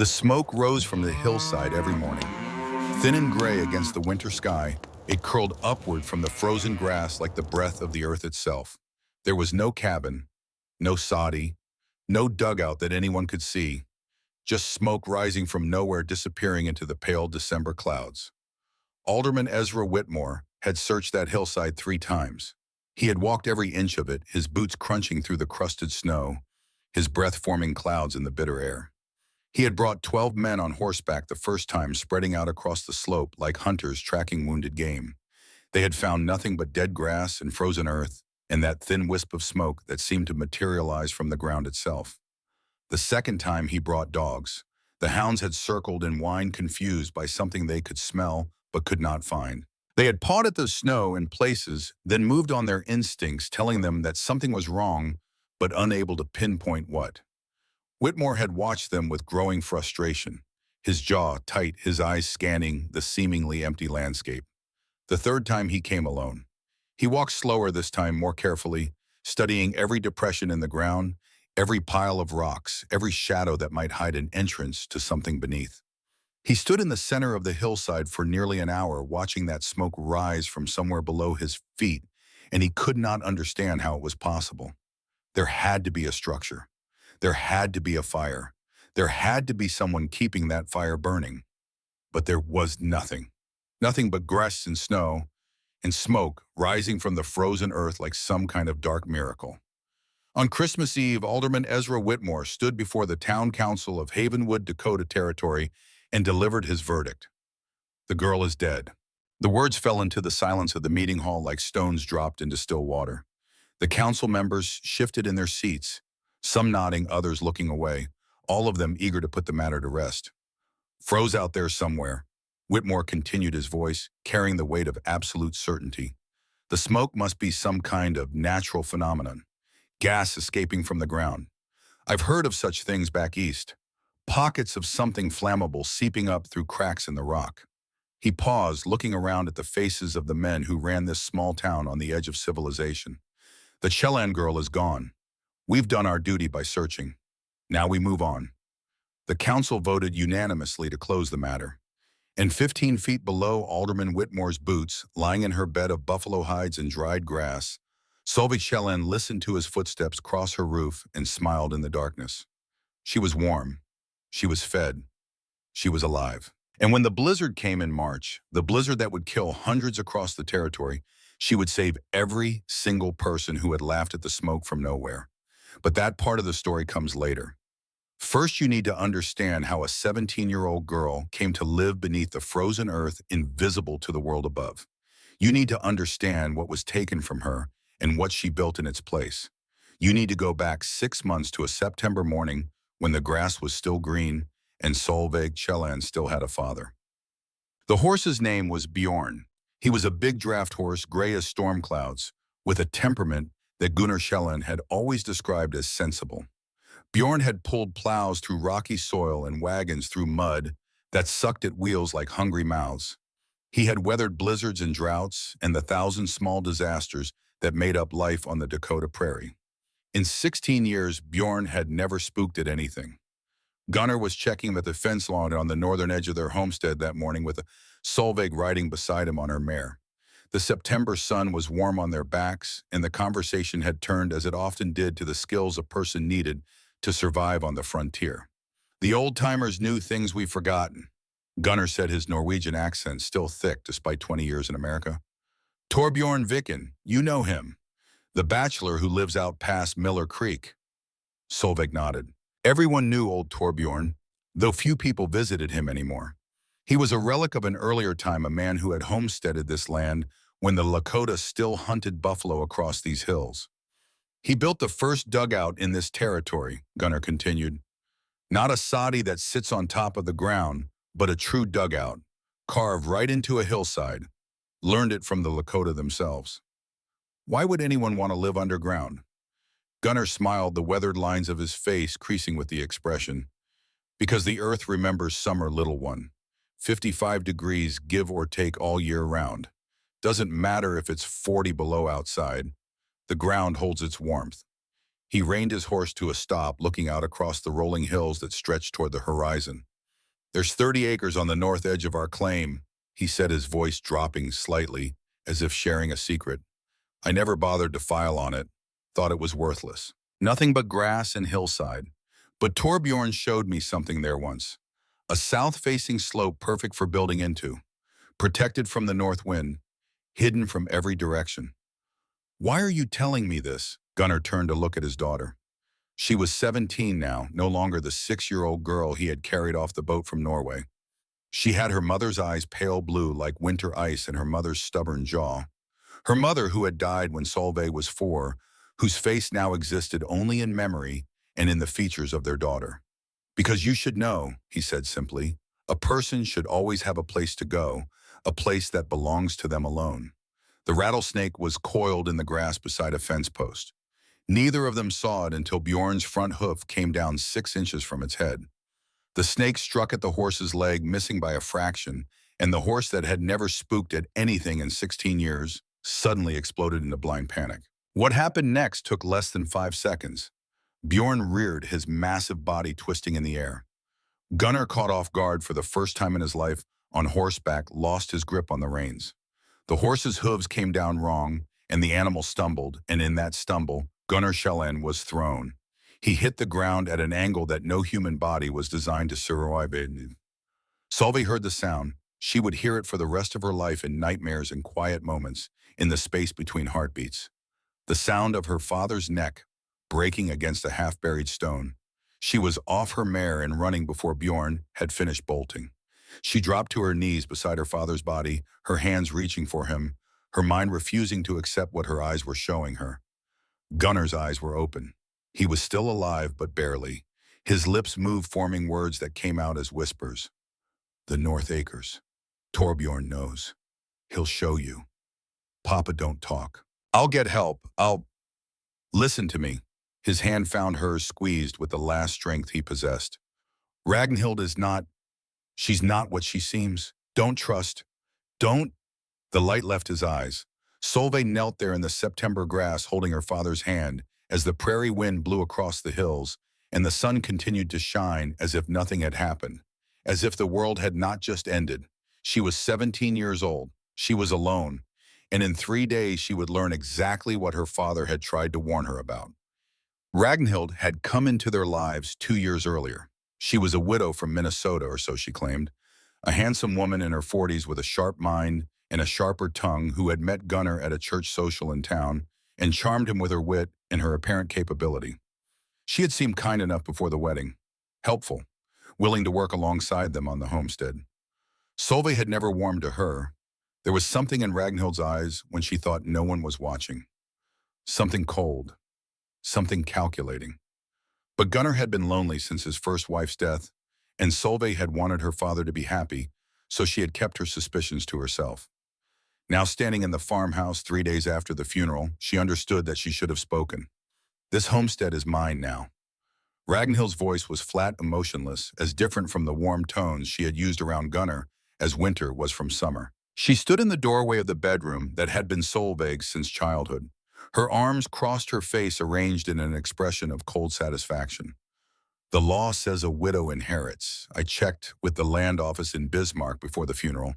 The smoke rose from the hillside every morning. Thin and gray against the winter sky, it curled upward from the frozen grass like the breath of the earth itself. There was no cabin, no soddy, no dugout that anyone could see, just smoke rising from nowhere disappearing into the pale December clouds. Alderman Ezra Whitmore had searched that hillside 3 times. He had walked every inch of it, his boots crunching through the crusted snow, his breath forming clouds in the bitter air. He had brought 12 men on horseback the first time, spreading out across the slope like hunters tracking wounded game. They had found nothing but dead grass and frozen earth, and that thin wisp of smoke that seemed to materialize from the ground itself. The second time he brought dogs. The hounds had circled and whined, confused by something they could smell but could not find. They had pawed at the snow in places, then moved on their instincts, telling them that something was wrong, but unable to pinpoint what. Whitmore had watched them with growing frustration, his jaw tight, his eyes scanning the seemingly empty landscape. The third time he came alone. He walked slower this time, more carefully, studying every depression in the ground, every pile of rocks, every shadow that might hide an entrance to something beneath. He stood in the center of the hillside for nearly an hour, watching that smoke rise from somewhere below his feet, and he could not understand how it was possible. There had to be a structure. There had to be a fire. There had to be someone keeping that fire burning. But there was nothing. Nothing but grass and snow and smoke rising from the frozen earth like some kind of dark miracle. On Christmas Eve, Alderman Ezra Whitmore stood before the town council of Havenwood, Dakota Territory, and delivered his verdict. The girl is dead. The words fell into the silence of the meeting hall like stones dropped into still water. The council members shifted in their seats, some nodding, others looking away, all of them eager to put the matter to rest. Froze out there somewhere, Whitmore continued, his voice carrying the weight of absolute certainty. The smoke must be some kind of natural phenomenon, gas escaping from the ground. I've heard of such things back east, pockets of something flammable seeping up through cracks in the rock. He paused, looking around at the faces of the men who ran this small town on the edge of civilization. The Chelan girl is gone. We've done our duty by searching. Now we move on. The council voted unanimously to close the matter. And 15 feet below Alderman Whitmore's boots, lying in her bed of buffalo hides and dried grass, Solveig Chelan listened to his footsteps cross her roof and smiled in the darkness. She was warm. She was fed. She was alive. And when the blizzard came in March, the blizzard that would kill hundreds across the territory, she would save every single person who had laughed at the smoke from nowhere. But that part of the story comes later. First, you need to understand how a 17-year-old girl came to live beneath the frozen earth, invisible to the world above. You need to understand what was taken from her and what she built in its place. You need to go back 6 months to a September morning when the grass was still green and Solveig Chelan still had a father. The horse's name was Bjorn. He was a big draft horse, gray as storm clouds, with a temperament that Gunnar Chelan had always described as sensible. Bjorn had pulled plows through rocky soil and wagons through mud that sucked at wheels like hungry mouths. He had weathered blizzards and droughts and the 1,000 small disasters that made up life on the Dakota prairie. In 16 years, Bjorn had never spooked at anything. Gunnar was checking the fence line on the northern edge of their homestead that morning with Solveig riding beside him on her mare. The September sun was warm on their backs, and the conversation had turned, as it often did, to the skills a person needed to survive on the frontier. The old-timers knew things we've forgotten. Gunnar said, his Norwegian accent still thick despite 20 years in America. Torbjorn Viken, you know him. The bachelor who lives out past Miller Creek. Solveig nodded. Everyone knew old Torbjorn, though few people visited him anymore. He was a relic of an earlier time, a man who had homesteaded this land when the Lakota still hunted buffalo across these hills. He built the first dugout in this territory, Gunnar continued. Not a soddy that sits on top of the ground, but a true dugout, carved right into a hillside. Learned it from the Lakota themselves. Why would anyone want to live underground? Gunnar smiled, the weathered lines of his face creasing with the expression. Because the earth remembers summer, little one. 55 degrees, give or take, all year round. Doesn't matter if it's 40 below outside. The ground holds its warmth. He reined his horse to a stop, looking out across the rolling hills that stretched toward the horizon. There's 30 acres on the north edge of our claim, he said, his voice dropping slightly, as if sharing a secret. I never bothered to file on it, thought it was worthless. Nothing but grass and hillside. But Torbjorn showed me something there once. A south-facing slope perfect for building into, protected from the north wind, hidden from every direction. Why are you telling me this? Gunnar turned to look at his daughter. She was 17 now, no longer the 6-year-old girl he had carried off the boat from Norway. She had her mother's eyes pale blue like winter ice and her mother's stubborn jaw. Her mother, who had died when Solveig was 4, whose face now existed only in memory and in the features of their daughter. Because you should know, he said simply, a person should always have a place to go, a place that belongs to them alone. The rattlesnake was coiled in the grass beside a fence post. Neither of them saw it until Bjorn's front hoof came down 6 inches from its head. The snake struck at the horse's leg, missing by a fraction, and the horse that had never spooked at anything in 16 years suddenly exploded into blind panic. What happened next took less than 5 seconds. Bjorn reared, his massive body twisting in the air. Gunnar, caught off guard for the first time in his life on horseback, lost his grip on the reins. The horse's hooves came down wrong, and the animal stumbled, and in that stumble, Gunnar Kjellén was thrown. He hit the ground at an angle that no human body was designed to survive in. Solveig heard the sound. She would hear it for the rest of her life in nightmares and quiet moments, in the space between heartbeats. The sound of her father's neck breaking against a half-buried stone. She was off her mare and running before Bjorn had finished bolting. She dropped to her knees beside her father's body, her hands reaching for him, her mind refusing to accept what her eyes were showing her. Gunnar's eyes were open. He was still alive, but barely. His lips moved, forming words that came out as whispers. The North Acres. Torbjorn knows. He'll show you. Papa, don't talk. I'll get help. Listen to me. His hand found hers, squeezed with the last strength he possessed. Ragnhild is not. She's not what she seems. Don't trust. Don't. The light left his eyes. Solveig knelt there in the September grass, holding her father's hand, as the prairie wind blew across the hills, and the sun continued to shine as if nothing had happened, as if the world had not just ended. She was 17 years old. She was alone, and in 3 days she would learn exactly what her father had tried to warn her about. Ragnhild had come into their lives 2 years earlier. She was a widow from Minnesota, or so she claimed, a handsome woman in her 40s with a sharp mind and a sharper tongue, who had met Gunnar at a church social in town and charmed him with her wit and her apparent capability. She had seemed kind enough before the wedding, helpful, willing to work alongside them on the homestead. Solveig had never warmed to her. There was something in Ragnhild's eyes when she thought no one was watching. Something cold, something calculating. But Gunnar had been lonely since his first wife's death, and Solveig had wanted her father to be happy, so she had kept her suspicions to herself. Now, standing in the farmhouse 3 days after the funeral, she understood that she should have spoken. This homestead is mine now. Ragnhild's voice was flat, emotionless, as different from the warm tones she had used around Gunnar as winter was from summer. She stood in the doorway of the bedroom that had been Solveig's since childhood. Her arms crossed her face, arranged in an expression of cold satisfaction. The law says a widow inherits. I checked with the land office in Bismarck before the funeral.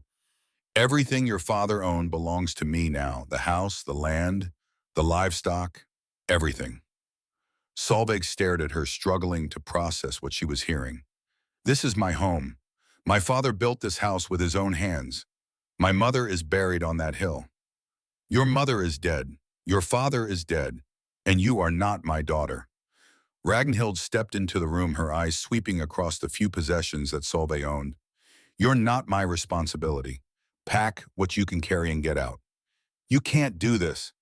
Everything your father owned belongs to me now. The house, the land, the livestock, everything. Solveig stared at her, struggling to process what she was hearing. This is my home. My father built this house with his own hands. My mother is buried on that hill. Your mother is dead. Your father is dead. And you are not my daughter. Ragnhild stepped into the room, her eyes sweeping across the few possessions that Solveig owned. You're not my responsibility. Pack what you can carry and get out. You can't do this.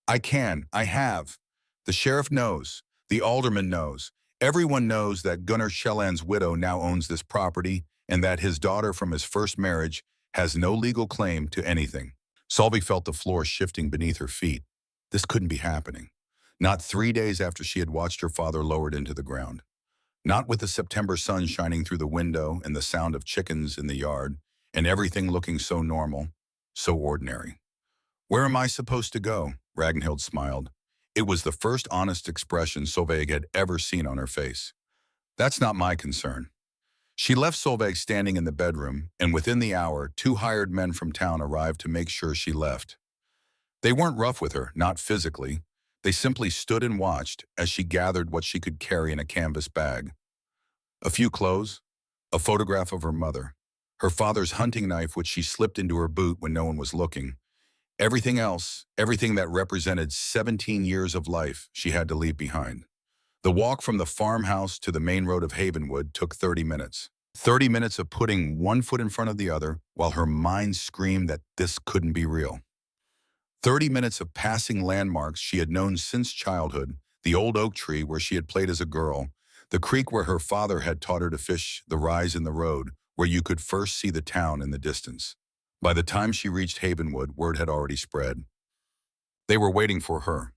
I can. I have. The sheriff knows. The alderman knows. Everyone knows that Gunnar Kjellén's widow now owns this property and that his daughter from his first marriage has no legal claim to anything. Solveig felt the floor shifting beneath her feet. This couldn't be happening. Not 3 days after she had watched her father lowered into the ground. Not with the September sun shining through the window and the sound of chickens in the yard, and everything looking so normal, so ordinary. Where am I supposed to go? Ragnhild smiled. It was the first honest expression Solveig had ever seen on her face. That's not my concern. She left Solveig standing in the bedroom, and within the hour, two hired men from town arrived to make sure she left. They weren't rough with her, not physically. They simply stood and watched as she gathered what she could carry in a canvas bag. A few clothes, a photograph of her mother, her father's hunting knife which she slipped into her boot when no one was looking. Everything else, everything that represented 17 years of life, she had to leave behind. The walk from the farmhouse to the main road of Havenwood took 30 minutes. 30 minutes of putting one foot in front of the other while her mind screamed that this couldn't be real. 30 minutes of passing landmarks she had known since childhood, the old oak tree where she had played as a girl, the creek where her father had taught her to fish, the rise in the road where you could first see the town in the distance. By the time she reached Havenwood, word had already spread. They were waiting for her.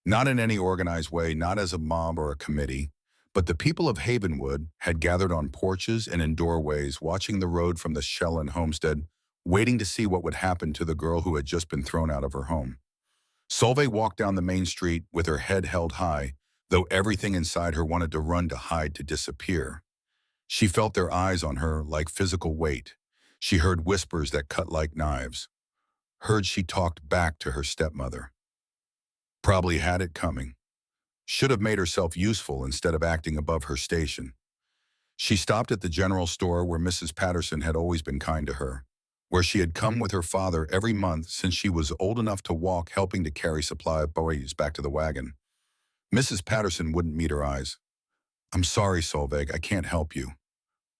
Not in any organized way, not as a mob or a committee, but the people of Havenwood had gathered on porches and in doorways, watching the road from the Shellen homestead, waiting to see what would happen to the girl who had just been thrown out of her home. Solveig walked down the main street with her head held high, though everything inside her wanted to run, to hide, to disappear. She felt their eyes on her like physical weight. She heard whispers that cut like knives. Heard she talked back to her stepmother. Probably had it coming. Should have made herself useful instead of acting above her station. She stopped at the general store where Mrs. Patterson had always been kind to her, where she had come with her father every month since she was old enough to walk, helping to carry supply of berries back to the wagon. Mrs. Patterson wouldn't meet her eyes. "I'm sorry, Solveig, I can't help you.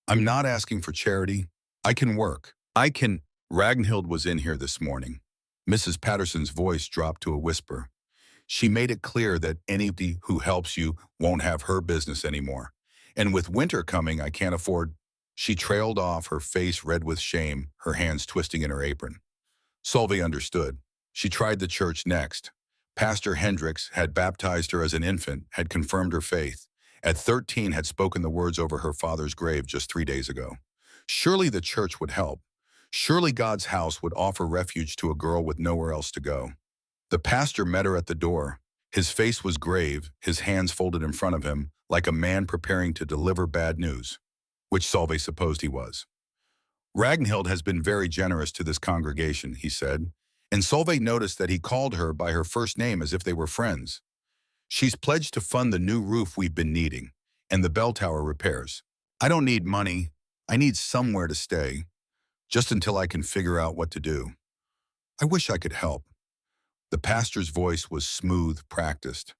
I'm not asking for charity. I can work. Ragnhild was in here this morning." Mrs. Patterson's voice dropped to a whisper. "She made it clear that anybody who helps you won't have her business anymore. And with winter coming, I can't afford—" She trailed off, her face red with shame, her hands twisting in her apron. Solveig understood. She tried the church next. Pastor Hendricks had baptized her as an infant, had confirmed her faith. At 13, had spoken the words over her father's grave just 3 days ago. Surely the church would help. Surely God's house would offer refuge to a girl with nowhere else to go. The pastor met her at the door. His face was grave, his hands folded in front of him, like a man preparing to deliver bad news, which Solveig supposed he was. "Ragnhild has been very generous to this congregation," he said, and Solveig noticed that he called her by her first name as if they were friends. "She's pledged to fund the new roof we've been needing, and the bell tower repairs. I don't need money. I need somewhere to stay, just until I can figure out what to do. I wish I could help." The pastor's voice was smooth, practiced.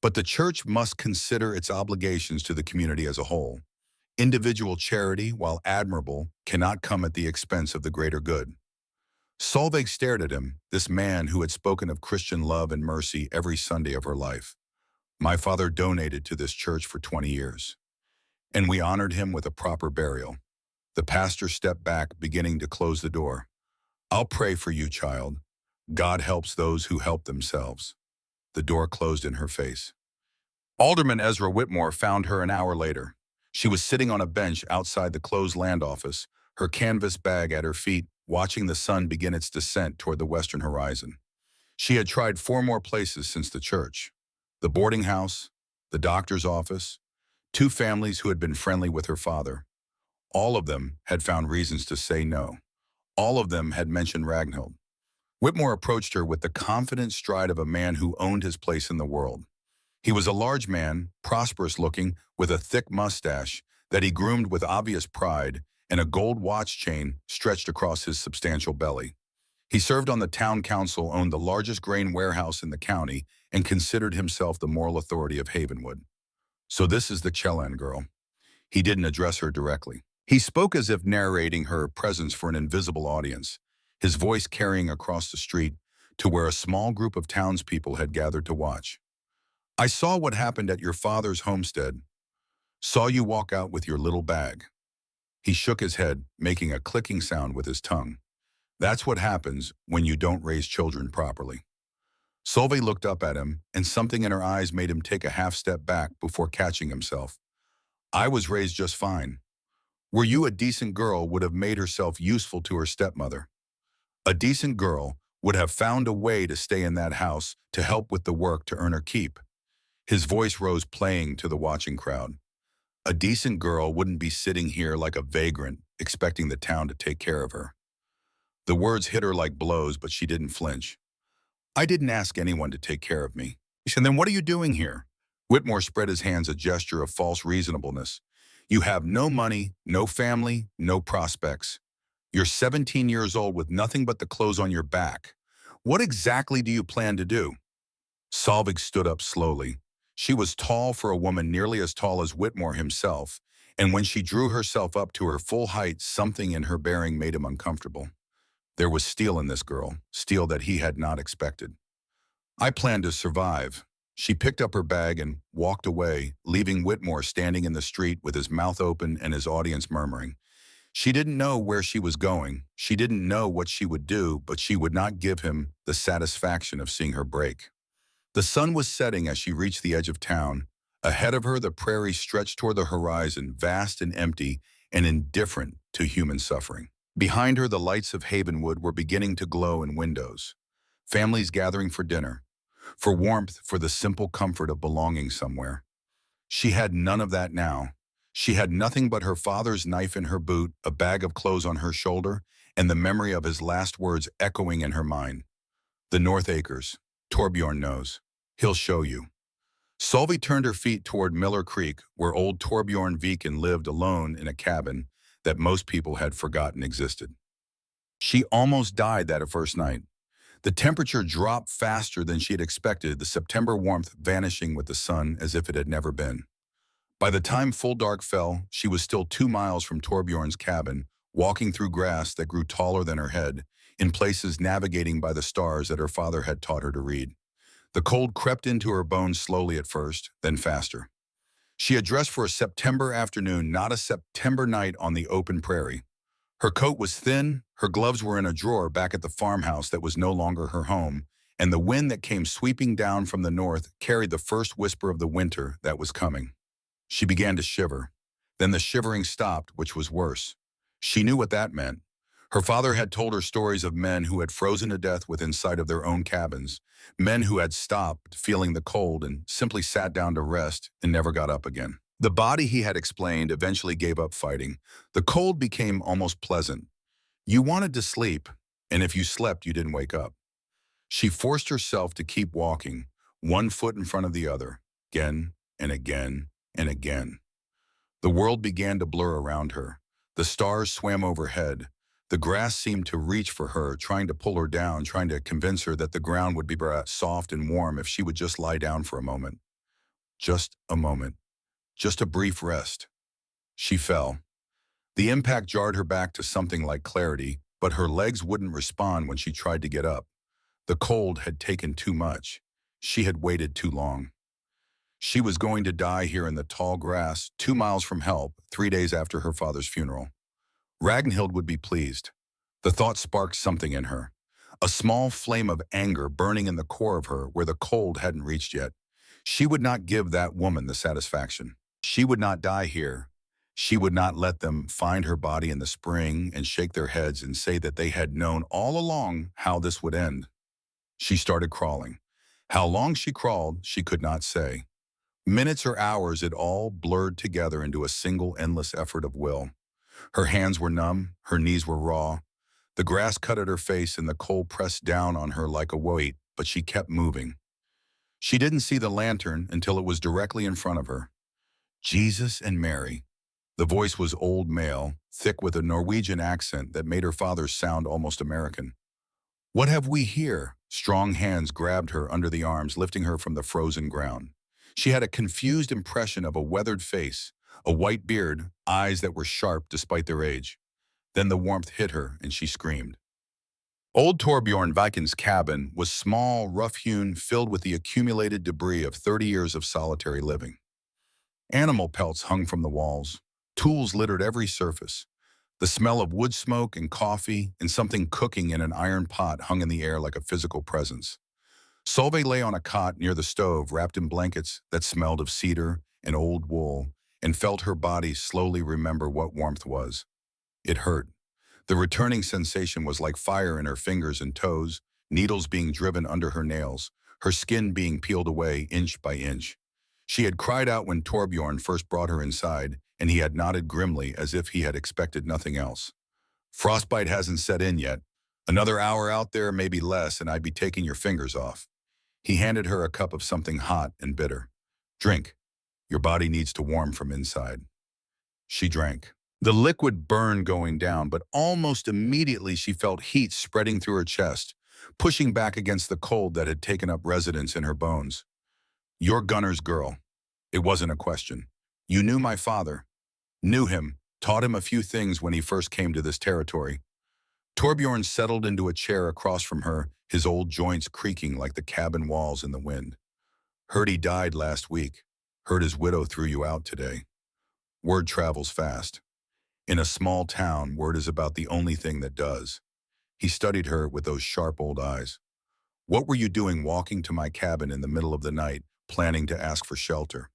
"But the church must consider its obligations to the community as a whole. Individual charity, while admirable, cannot come at the expense of the greater good." Solveig stared at him, this man who had spoken of Christian love and mercy every Sunday of her life. "My father donated to this church for 20 years, and we honored him with a proper burial." The pastor stepped back, beginning to close the door. "I'll pray for you, child. God helps those who help themselves." The door closed in her face. Alderman Ezra Whitmore found her an hour later. She was sitting on a bench outside the closed land office, her canvas bag at her feet, watching the sun begin its descent toward the western horizon. She had tried 4 more places since the church: the boarding house, the doctor's office, 2 families who had been friendly with her father. All of them had found reasons to say no. All of them had mentioned Ragnhild. Whitmore approached her with the confident stride of a man who owned his place in the world. He was a large man, prosperous-looking, with a thick mustache that he groomed with obvious pride, and a gold watch chain stretched across his substantial belly. He served on the town council, owned the largest grain warehouse in the county, and considered himself the moral authority of Havenwood. "So this is the Chelan girl." He didn't address her directly. He spoke as if narrating her presence for an invisible audience, his voice carrying across the street to where a small group of townspeople had gathered to watch. "I saw what happened at your father's homestead. Saw you walk out with your little bag." He shook his head, making a clicking sound with his tongue. "That's what happens when you don't raise children properly." Solveig looked up at him, and something in her eyes made him take a half step back before catching himself. "I was raised just fine. Were you a decent girl would have made herself useful to her stepmother. A decent girl would have found a way to stay in that house to help with the work to earn her keep." His voice rose, playing to the watching crowd. A decent girl wouldn't be sitting here like a vagrant, expecting the town to take care of her. The words hit her like blows, but she didn't flinch. I didn't ask anyone to take care of me. And then what are you doing here? Whitmore spread his hands, a gesture of false reasonableness. You have no money, no family, no prospects. You're 17 years old with nothing but the clothes on your back. What exactly do you plan to do? Solvig stood up slowly. She was tall for a woman nearly as tall as Whitmore himself, and when she drew herself up to her full height, something in her bearing made him uncomfortable. There was steel in this girl, steel that he had not expected. I plan to survive. She picked up her bag and walked away, leaving Whitmore standing in the street with his mouth open and his audience murmuring. She didn't know where she was going. She didn't know what she would do, but she would not give him the satisfaction of seeing her break. The sun was setting as she reached the edge of town. Ahead of her, the prairie stretched toward the horizon, vast and empty and indifferent to human suffering. Behind her, the lights of Havenwood were beginning to glow in windows. Families gathering for dinner, for warmth, for the simple comfort of belonging somewhere. She had none of that now. She had nothing but her father's knife in her boot, a bag of clothes on her shoulder, and the memory of his last words echoing in her mind. The North Acres. Torbjorn knows. He'll show you. Solveig turned her feet toward Miller Creek, where old Torbjorn Viken lived alone in a cabin that most people had forgotten existed. She almost died that first night. The temperature dropped faster than she had expected, the September warmth vanishing with the sun as if it had never been. By the time full dark fell, she was still 2 miles from Torbjorn's cabin, walking through grass that grew taller than her head, in places navigating by the stars that her father had taught her to read. The cold crept into her bones slowly at first, then faster. She had dressed for a September afternoon, not a September night on the open prairie. Her coat was thin, her gloves were in a drawer back at the farmhouse that was no longer her home, and the wind that came sweeping down from the north carried the first whisper of the winter that was coming. She began to shiver. Then the shivering stopped, which was worse. She knew what that meant. Her father had told her stories of men who had frozen to death within sight of their own cabins, men who had stopped feeling the cold and simply sat down to rest and never got up again. The body, he had explained, eventually gave up fighting. The cold became almost pleasant. You wanted to sleep, and if you slept, you didn't wake up. She forced herself to keep walking, one foot in front of the other, again and again and again. The world began to blur around her. The stars swam overhead. The grass seemed to reach for her, trying to pull her down, trying to convince her that the ground would be soft and warm if she would just lie down for a moment. Just a moment. Just a brief rest. She fell. The impact jarred her back to something like clarity, but her legs wouldn't respond when she tried to get up. The cold had taken too much. She had waited too long. She was going to die here in the tall grass, 2 miles from help, 3 days after her father's funeral. Ragnhild would be pleased. The thought sparked something in her. A small flame of anger burning in the core of her where the cold hadn't reached yet. She would not give that woman the satisfaction. She would not die here. She would not let them find her body in the spring and shake their heads and say that they had known all along how this would end. She started crawling. How long she crawled, she could not say. Minutes or hours, it all blurred together into a single endless effort of will. Her hands were numb, her knees were raw. The grass cut at her face and the cold pressed down on her like a weight, but she kept moving. She didn't see the lantern until it was directly in front of her. Jesus and Mary. The voice was old male, thick with a Norwegian accent that made her father's sound almost American. What have we here? Strong hands grabbed her under the arms, lifting her from the frozen ground. She had a confused impression of a weathered face, a white beard, eyes that were sharp despite their age. Then the warmth hit her and she screamed. Old Torbjorn Viken's cabin was small, rough-hewn, filled with the accumulated debris of 30 years of solitary living. Animal pelts hung from the walls. Tools littered every surface. The smell of wood smoke and coffee and something cooking in an iron pot hung in the air like a physical presence. Solveig lay on a cot near the stove, wrapped in blankets that smelled of cedar and old wool, and felt her body slowly remember what warmth was. It hurt. The returning sensation was like fire in her fingers and toes, needles being driven under her nails, her skin being peeled away inch by inch. She had cried out when Torbjorn first brought her inside, and he had nodded grimly as if he had expected nothing else. Frostbite hasn't set in yet. Another hour out there, maybe less, and I'd be taking your fingers off. He handed her a cup of something hot and bitter. Drink. Your body needs to warm from inside. She drank. The liquid burned going down, but almost immediately she felt heat spreading through her chest, pushing back against the cold that had taken up residence in her bones. You're Gunner's girl. It wasn't a question. You knew my father. Knew him. Taught him a few things when he first came to this territory. Torbjorn settled into a chair across from her, his old joints creaking like the cabin walls in the wind. Heard he died last week. Heard his widow threw you out today. Word travels fast. In a small town, word is about the only thing that does. He studied her with those sharp old eyes. What were you doing walking to my cabin in the middle of the night, planning to ask for shelter?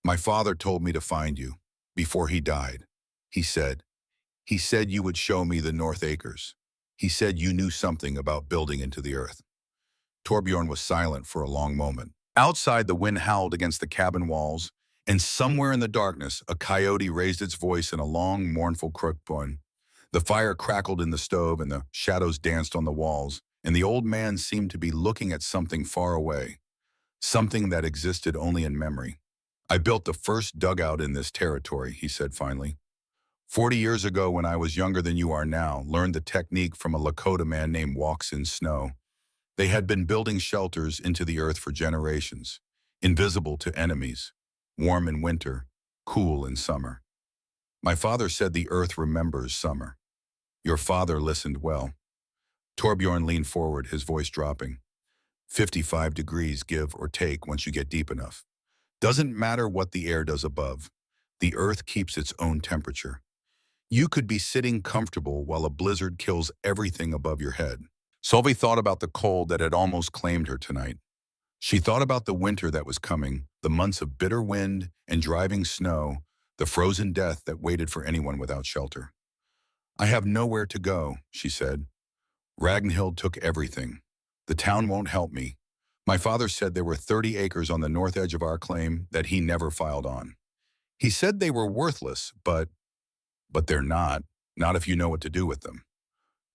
My father told me to find you, before he died. He said you would show me the North Acres. He said you knew something about building into the earth. Torbjorn was silent for a long moment. Outside, the wind howled against the cabin walls, and somewhere in the darkness, a coyote raised its voice in a long, mournful croak. The fire crackled in the stove, and the shadows danced on the walls, and the old man seemed to be looking at something far away, something that existed only in memory. I built the first dugout in this territory, he said finally. 40 years ago, when I was younger than you are now, learned the technique from a Lakota man named Walks in Snow. They had been building shelters into the earth for generations, invisible to enemies, warm in winter, cool in summer. My father said the earth remembers summer. Your father listened well. Torbjorn leaned forward, his voice dropping. 55 degrees give or take once you get deep enough. Doesn't matter what the air does above. The earth keeps its own temperature. You could be sitting comfortable while a blizzard kills everything above your head. Solveig thought about the cold that had almost claimed her tonight. She thought about the winter that was coming, the months of bitter wind and driving snow, the frozen death that waited for anyone without shelter. I have nowhere to go, she said. Ragnhild took everything. The town won't help me. My father said there were 30 acres on the north edge of our claim that he never filed on. He said they were worthless, but they're not if you know what to do with them.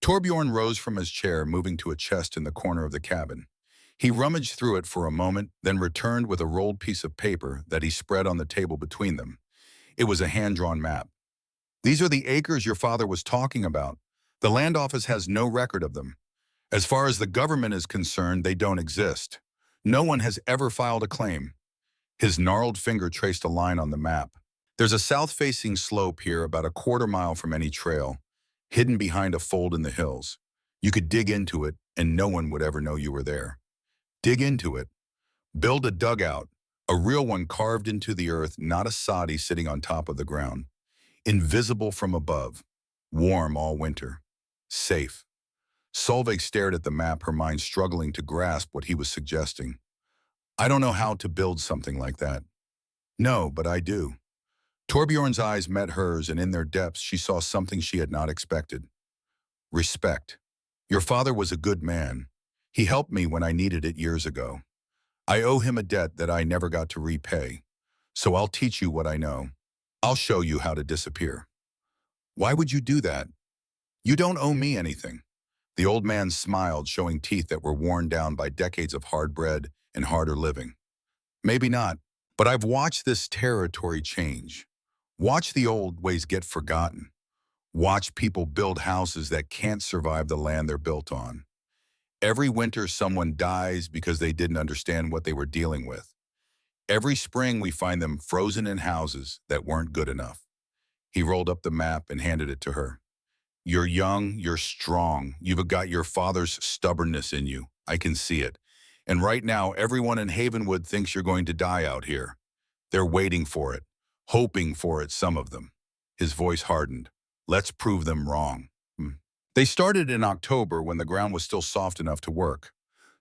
Torbjorn rose from his chair, moving to a chest in the corner of the cabin. He rummaged through it for a moment, then returned with a rolled piece of paper that he spread on the table between them. It was a hand-drawn map. These are the acres your father was talking about. The land office has no record of them. As far as the government is concerned, they don't exist. No one has ever filed a claim. His gnarled finger traced a line on the map. There's a south-facing slope here about a quarter-mile from any trail, hidden behind a fold in the hills. You could dig into it, and no one would ever know you were there. Dig into it. Build a dugout, a real one carved into the earth, not a soddy sitting on top of the ground. Invisible from above. Warm all winter. Safe. Solveig stared at the map, her mind struggling to grasp what he was suggesting. I don't know how to build something like that. No, but I do. Torbjorn's eyes met hers, and in their depths she saw something she had not expected. Respect. Your father was a good man. He helped me when I needed it years ago. I owe him a debt that I never got to repay. So I'll teach you what I know. I'll show you how to disappear. Why would you do that? You don't owe me anything. The old man smiled, showing teeth that were worn down by decades of hard bread and harder living. Maybe not, but I've watched this territory change. Watch the old ways get forgotten. Watch people build houses that can't survive the land they're built on. Every winter, someone dies because they didn't understand what they were dealing with. Every spring, we find them frozen in houses that weren't good enough. He rolled up the map and handed it to her. You're young, you're strong. You've got your father's stubbornness in you. I can see it. And right now, everyone in Havenwood thinks you're going to die out here. They're waiting for it, hoping for it, some of them. His voice hardened. Let's prove them wrong. They started in October when the ground was still soft enough to work.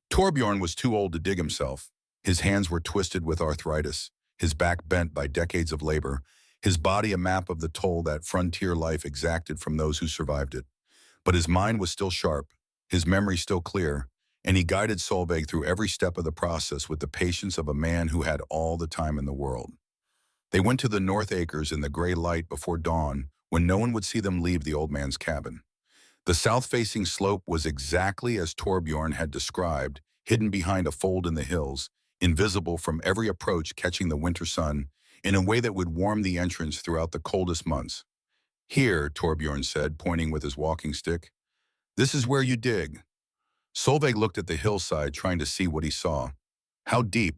Torbjorn was too old to dig himself. His hands were twisted with arthritis, his back bent by decades of labor, his body a map of the toll that frontier life exacted from those who survived it. But his mind was still sharp, his memory still clear, and he guided Solveig through every step of the process with the patience of a man who had all the time in the world. They went to the North Acres in the gray light before dawn, when no one would see them leave the old man's cabin. The south-facing slope was exactly as Torbjorn had described, hidden behind a fold in the hills, invisible from every approach, catching the winter sun in a way that would warm the entrance throughout the coldest months. "Here," Torbjorn said, pointing with his walking stick. "This is where you dig." Solveig looked at the hillside, trying to see what he saw. How deep?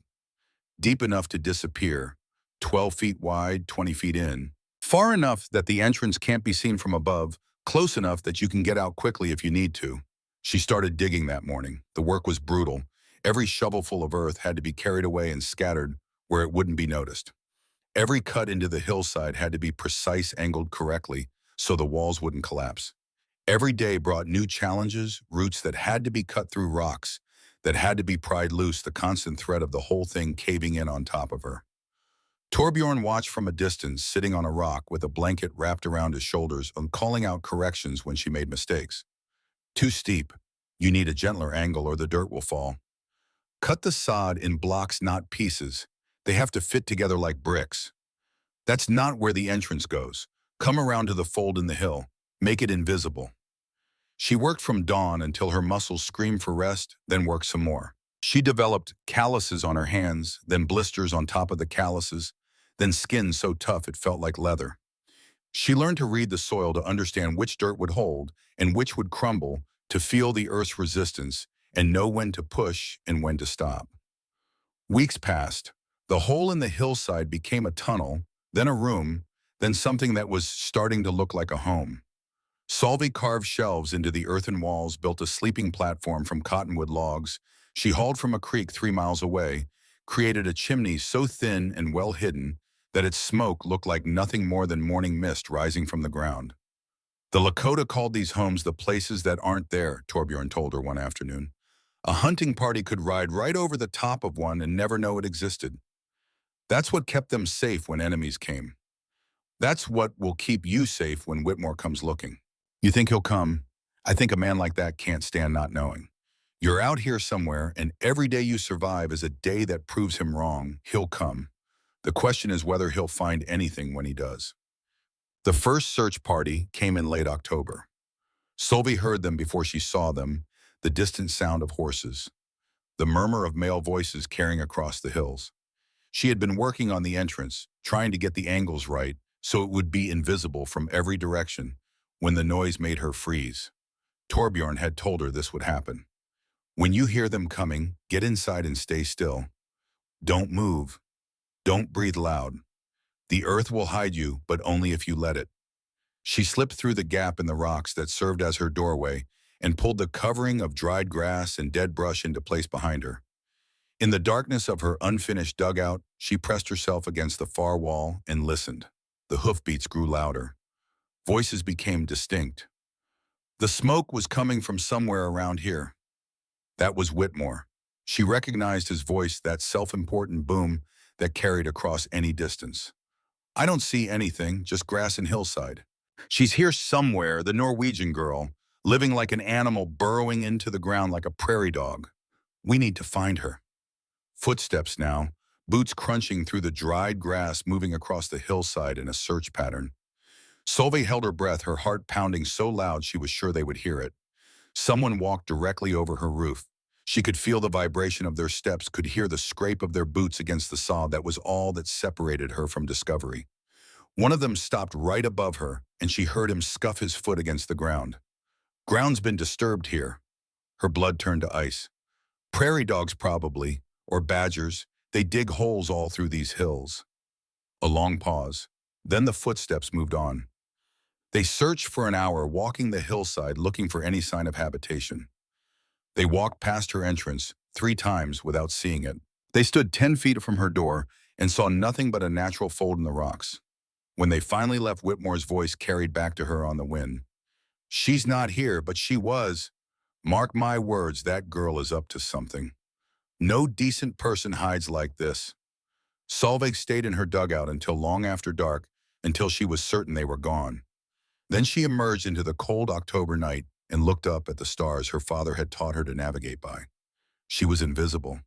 Deep enough to disappear. 12 feet wide, 20 feet in. Far enough that the entrance can't be seen from above, close enough that you can get out quickly if you need to. She started digging that morning. The work was brutal. Every shovelful of earth had to be carried away and scattered where it wouldn't be noticed. Every cut into the hillside had to be precise, angled correctly, so the walls wouldn't collapse. Every day brought new challenges, roots that had to be cut through rocks, that had to be pried loose, the constant threat of the whole thing caving in on top of her. Torbjorn watched from a distance, sitting on a rock with a blanket wrapped around his shoulders and calling out corrections when she made mistakes. "Too steep. You need a gentler angle or the dirt will fall. Cut the sod in blocks, not pieces. They have to fit together like bricks. That's not where the entrance goes. Come around to the fold in the hill. Make it invisible." She worked from dawn until her muscles screamed for rest, then worked some more. She developed calluses on her hands, then blisters on top of the calluses, then skin so tough it felt like leather. She learned to read the soil, to understand which dirt would hold and which would crumble, to feel the earth's resistance and know when to push and when to stop. Weeks passed. The hole in the hillside became a tunnel, then a room, then something that was starting to look like a home. Solveig carved shelves into the earthen walls, built a sleeping platform from cottonwood logs. She hauled from a creek 3 miles away, created a chimney so thin and well hidden that its smoke looked like nothing more than morning mist rising from the ground. "The Lakota called these homes the places that aren't there," Torbjorn told her one afternoon. "A hunting party could ride right over the top of one and never know it existed. That's what kept them safe when enemies came. That's what will keep you safe when Whitmore comes looking." "You think he'll come?" "I think a man like that can't stand not knowing. You're out here somewhere, and every day you survive is a day that proves him wrong. He'll come. The question is whether he'll find anything when he does." The first search party came in late October. Solveig heard them before she saw them, the distant sound of horses, the murmur of male voices carrying across the hills. She had been working on the entrance, trying to get the angles right so it would be invisible from every direction, when the noise made her freeze. Torbjorn had told her this would happen. "When you hear them coming, get inside and stay still. Don't move. Don't breathe loud. The earth will hide you, but only if you let it." She slipped through the gap in the rocks that served as her doorway and pulled the covering of dried grass and dead brush into place behind her. In the darkness of her unfinished dugout, she pressed herself against the far wall and listened. The hoofbeats grew louder. Voices became distinct. The smoke was coming from somewhere around here. That was Whitmore. She recognized his voice, that self-important boom that carried across any distance. "I don't see anything, just grass and hillside. She's here somewhere, the Norwegian girl, living like an animal, burrowing into the ground like a prairie dog. We need to find her." Footsteps now, boots crunching through the dried grass, moving across the hillside in a search pattern. Solveig held her breath, her heart pounding so loud she was sure they would hear it. Someone walked directly over her roof. She could feel the vibration of their steps, could hear the scrape of their boots against the sod. That was all that separated her from discovery. One of them stopped right above her, and she heard him scuff his foot against the ground. "Ground's been disturbed here." Her blood turned to ice. "Prairie dogs probably, or badgers. They dig holes all through these hills." A long pause. Then the footsteps moved on. They searched for an hour, walking the hillside, looking for any sign of habitation. They walked past her entrance 3 times without seeing it. They stood 10 feet from her door and saw nothing but a natural fold in the rocks. When they finally left, Whitmore's voice carried back to her on the wind. "She's not here, but she was. Mark my words, that girl is up to something. No decent person hides like this." Solveig stayed in her dugout until long after dark, until she was certain they were gone. Then she emerged into the cold October night, and looked up at the stars her father had taught her to navigate by. She was invisible.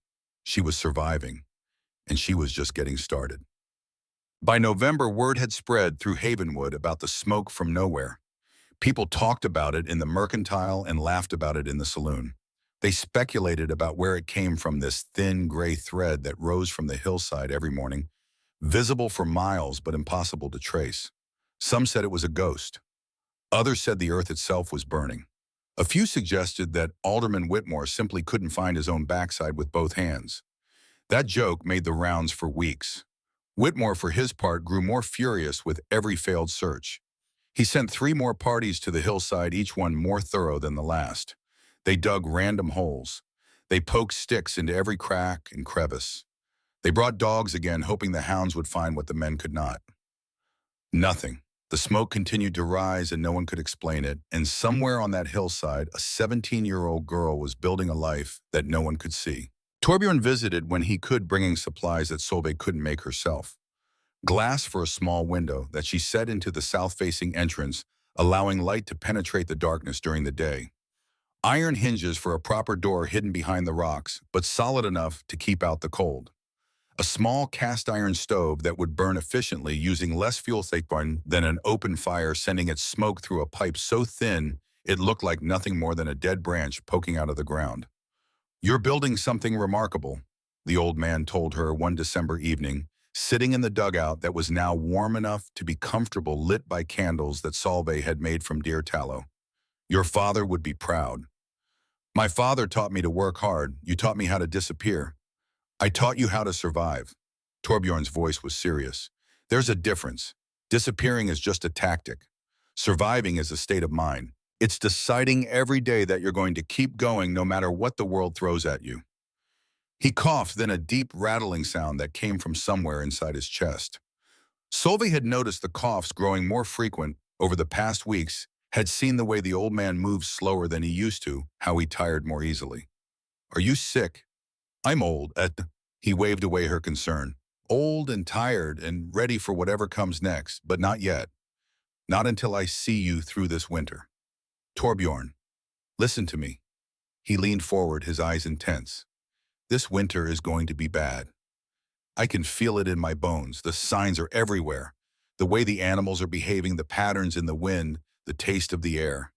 She was surviving, and she was just getting started. By November, word had spread through Havenwood about the smoke from nowhere. People talked about it in the mercantile and laughed about it in the saloon. They speculated about where it came from, this thin gray thread that rose from the hillside every morning, visible for miles but impossible to trace. Some said it was a ghost. Others said the earth itself was burning. A few suggested that Alderman Whitmore simply couldn't find his own backside with both hands. That joke made the rounds for weeks. Whitmore, for his part, grew more furious with every failed search. He sent 3 more parties to the hillside, each one more thorough than the last. They dug random holes. They poked sticks into every crack and crevice. They brought dogs again, hoping the hounds would find what the men could not. Nothing. The smoke continued to rise and no one could explain it, and somewhere on that hillside, a 17-year-old girl was building a life that no one could see. Torbjorn visited when he could, bringing supplies that Solveig couldn't make herself. Glass for a small window that she set into the south-facing entrance, allowing light to penetrate the darkness during the day. Iron hinges for a proper door hidden behind the rocks, but solid enough to keep out the cold. A small cast-iron stove that would burn efficiently using less fuel than an open fire, sending its smoke through a pipe so thin it looked like nothing more than a dead branch poking out of the ground. "You're building something remarkable," the old man told her one December evening, sitting in the dugout that was now warm enough to be comfortable, lit by candles that Solveig had made from deer tallow. "Your father would be proud." "My father taught me to work hard. You taught me how to disappear." "I taught you how to survive." Torbjorn's voice was serious. "There's a difference. Disappearing is just a tactic. Surviving is a state of mind. It's deciding every day that you're going to keep going no matter what the world throws at you." He coughed, then a deep rattling sound that came from somewhere inside his chest. Solveig had noticed the coughs growing more frequent over the past weeks, had seen the way the old man moved slower than he used to, how he tired more easily. "Are you sick?" "I'm old, He waved away her concern. "Old and tired and ready for whatever comes next, but not yet. Not until I see you through this winter." "Torbjorn, listen to me." He leaned forward, his eyes intense. "This winter is going to be bad. I can feel it in my bones. The signs are everywhere. The way the animals are behaving, the patterns in the wind, the taste of the air.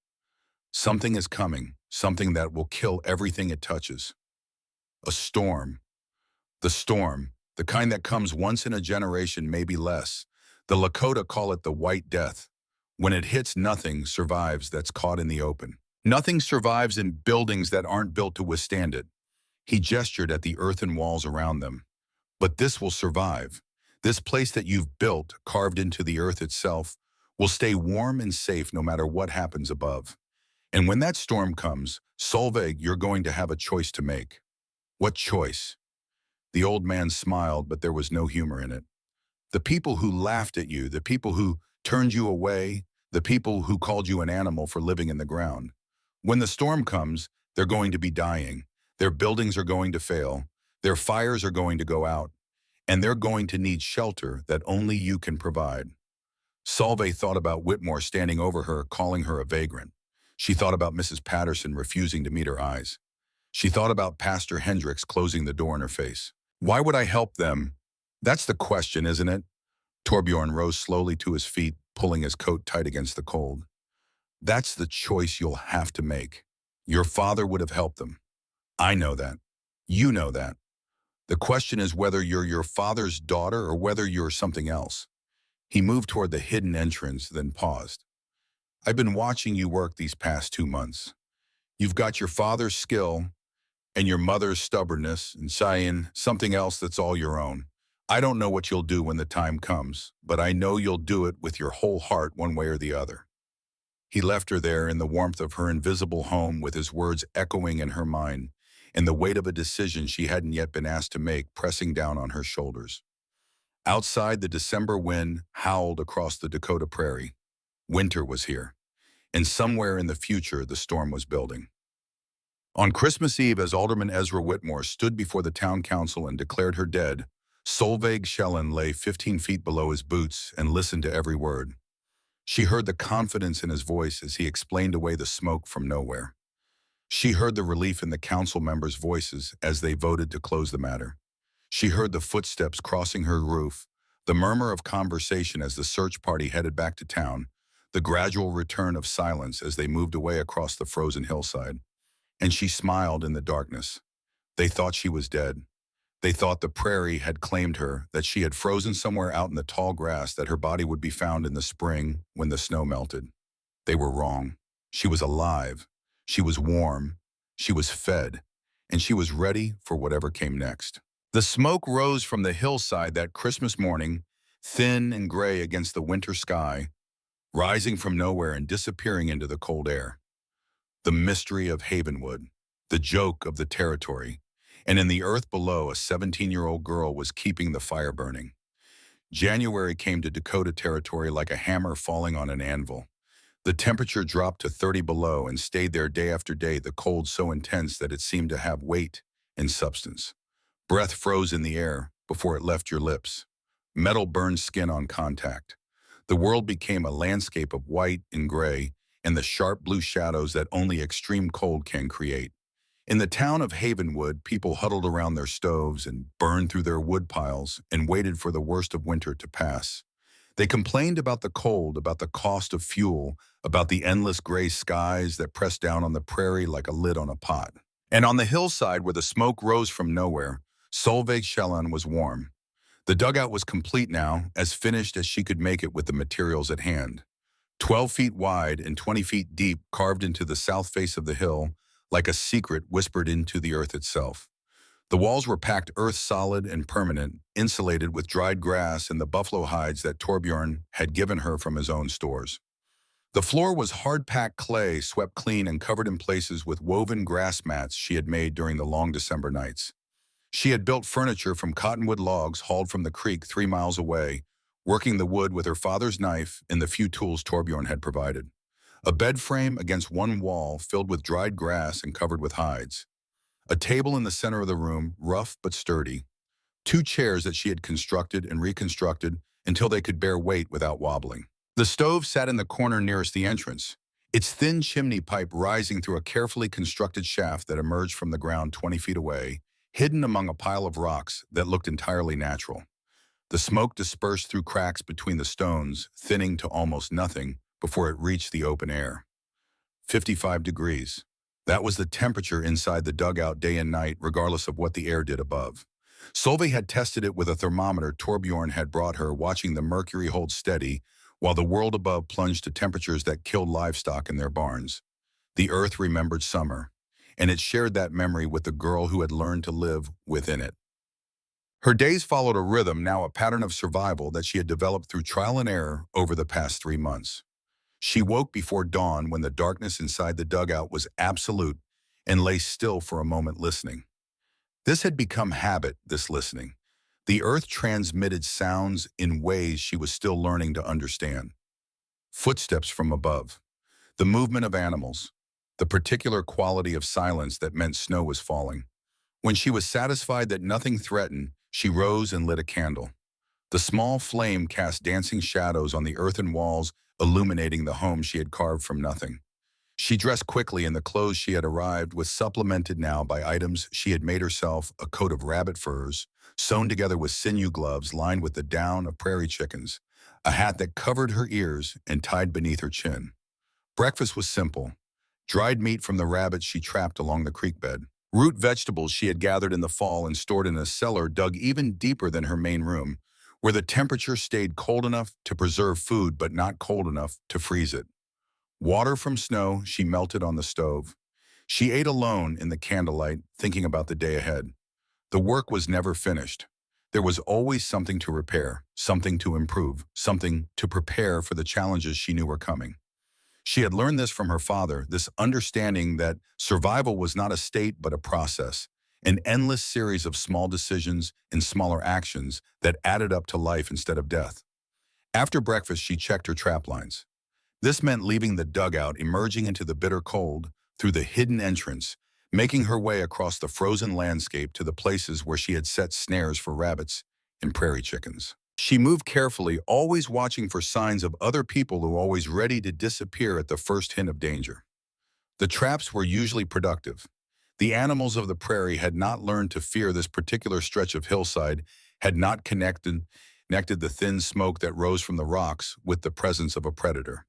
Something is coming, something that will kill everything it touches. A storm. The storm, the kind that comes once in a generation, maybe less. The Lakota call it the White Death. When it hits, nothing survives that's caught in the open. Nothing survives in buildings that aren't built to withstand it." He gestured at the earthen walls around them. "But this will survive. This place that you've built, carved into the earth itself, will stay warm and safe no matter what happens above. And when that storm comes, Solveig, you're going to have a choice to make." "What choice?" The old man smiled, but there was no humor in it. "The people who laughed at you, the people who turned you away, the people who called you an animal for living in the ground. When the storm comes, they're going to be dying. Their buildings are going to fail. Their fires are going to go out. And they're going to need shelter that only you can provide." Solveig thought about Whitmore standing over her, calling her a vagrant. She thought about Mrs. Patterson refusing to meet her eyes. She thought about Pastor Hendricks closing the door in her face. "Why would I help them? That's the question, isn't it?" Torbjorn rose slowly to his feet, pulling his coat tight against the cold. "That's the choice you'll have to make. Your father would have helped them. I know that. You know that. The question is whether you're your father's daughter or whether you're something else." He moved toward the hidden entrance, then paused. "I've been watching you work these past 2 months. You've got your father's skill and your mother's stubbornness and Cheyenne, something else that's all your own. I don't know what you'll do when the time comes, but I know you'll do it with your whole heart one way or the other." He left her there in the warmth of her invisible home, with his words echoing in her mind, and the weight of a decision she hadn't yet been asked to make pressing down on her shoulders. Outside, the December wind howled across the Dakota prairie. Winter was here, and somewhere in the future the storm was building. On Christmas Eve, as Alderman Ezra Whitmore stood before the town council and declared her dead, Solveig Schellen lay 15 feet below his boots and listened to every word. She heard the confidence in his voice as he explained away the smoke from nowhere. She heard the relief in the council members' voices as they voted to close the matter. She heard the footsteps crossing her roof, the murmur of conversation as the search party headed back to town, the gradual return of silence as they moved away across the frozen hillside. And she smiled in the darkness. They thought she was dead. They thought the prairie had claimed her, that she had frozen somewhere out in the tall grass, that her body would be found in the spring when the snow melted. They were wrong. She was alive. She was warm. She was fed. And she was ready for whatever came next. The smoke rose from the hillside that Christmas morning, thin and gray against the winter sky, rising from nowhere and disappearing into the cold air. The mystery of Havenwood, the joke of the territory, and in the earth below, a 17-year-old girl was keeping the fire burning. January came to Dakota territory like a hammer falling on an anvil. The temperature dropped to 30 below and stayed there day after day, the cold so intense that it seemed to have weight and substance. Breath froze in the air before it left your lips. Metal burned skin on contact. The world became a landscape of white and gray and the sharp blue shadows that only extreme cold can create. In the town of Havenwood, people huddled around their stoves and burned through their wood piles and waited for the worst of winter to pass. They complained about the cold, about the cost of fuel, about the endless gray skies that pressed down on the prairie like a lid on a pot. And on the hillside where the smoke rose from nowhere, Solveig Shellan was warm. The dugout was complete now, as finished as she could make it with the materials at hand. 12 feet wide and 20 feet deep, carved into the south face of the hill, like a secret whispered into the earth itself. The walls were packed earth solid and permanent, insulated with dried grass and the buffalo hides that Torbjorn had given her from his own stores. The floor was hard-packed clay, swept clean and covered in places with woven grass mats she had made during the long December nights. She had built furniture from cottonwood logs hauled from the creek 3 miles away, working the wood with her father's knife and the few tools Torbjorn had provided. A bed frame against one wall filled with dried grass and covered with hides. A table in the center of the room, rough but sturdy. 2 chairs that she had constructed and reconstructed until they could bear weight without wobbling. The stove sat in the corner nearest the entrance, its thin chimney pipe rising through a carefully constructed shaft that emerged from the ground 20 feet away, hidden among a pile of rocks that looked entirely natural. The smoke dispersed through cracks between the stones, thinning to almost nothing before it reached the open air. 55 degrees. That was the temperature inside the dugout day and night, regardless of what the air did above. Solveig had tested it with a thermometer Torbjorn had brought her, watching the mercury hold steady, while the world above plunged to temperatures that killed livestock in their barns. The earth remembered summer, and it shared that memory with the girl who had learned to live within it. Her days followed a rhythm, now a pattern of survival that she had developed through trial and error over the past 3 months. She woke before dawn when the darkness inside the dugout was absolute and lay still for a moment listening. This had become habit, this listening. The earth transmitted sounds in ways she was still learning to understand. Footsteps from above, the movement of animals, the particular quality of silence that meant snow was falling. When she was satisfied that nothing threatened, she rose and lit a candle. The small flame cast dancing shadows on the earthen walls, illuminating the home she had carved from nothing. She dressed quickly in the clothes she had arrived with, supplemented now by items she had made herself: a coat of rabbit furs, sewn together with sinew gloves lined with the down of prairie chickens, a hat that covered her ears and tied beneath her chin. Breakfast was simple: dried meat from the rabbits she trapped along the creek bed, root vegetables she had gathered in the fall and stored in a cellar dug even deeper than her main room, where the temperature stayed cold enough to preserve food but not cold enough to freeze it. Water from snow she melted on the stove. She ate alone in the candlelight, thinking about the day ahead. The work was never finished. There was always something to repair, something to improve, something to prepare for the challenges she knew were coming. She had learned this from her father, this understanding that survival was not a state but a process, an endless series of small decisions and smaller actions that added up to life instead of death. After breakfast, she checked her trap lines. This meant leaving the dugout, emerging into the bitter cold through the hidden entrance, making her way across the frozen landscape to the places where she had set snares for rabbits and prairie chickens. She moved carefully, always watching for signs of other people who were always ready to disappear at the first hint of danger. The traps were usually productive. The animals of the prairie had not learned to fear this particular stretch of hillside, had not connected the thin smoke that rose from the rocks with the presence of a predator.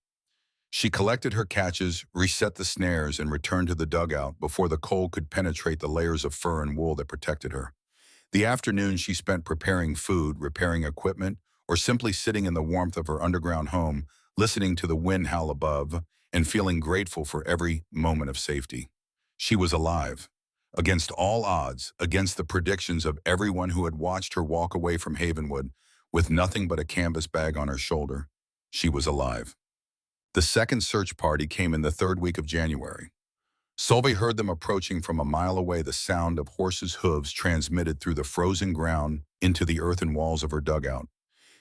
She collected her catches, reset the snares, and returned to the dugout before the cold could penetrate the layers of fur and wool that protected her. The afternoon she spent preparing food, repairing equipment, or simply sitting in the warmth of her underground home, listening to the wind howl above and feeling grateful for every moment of safety. She was alive. Against all odds, against the predictions of everyone who had watched her walk away from Havenwood with nothing but a canvas bag on her shoulder, she was alive. The second search party came in the third week of January. Solveig heard them approaching from a mile away, the sound of horses' hooves transmitted through the frozen ground into the earthen walls of her dugout.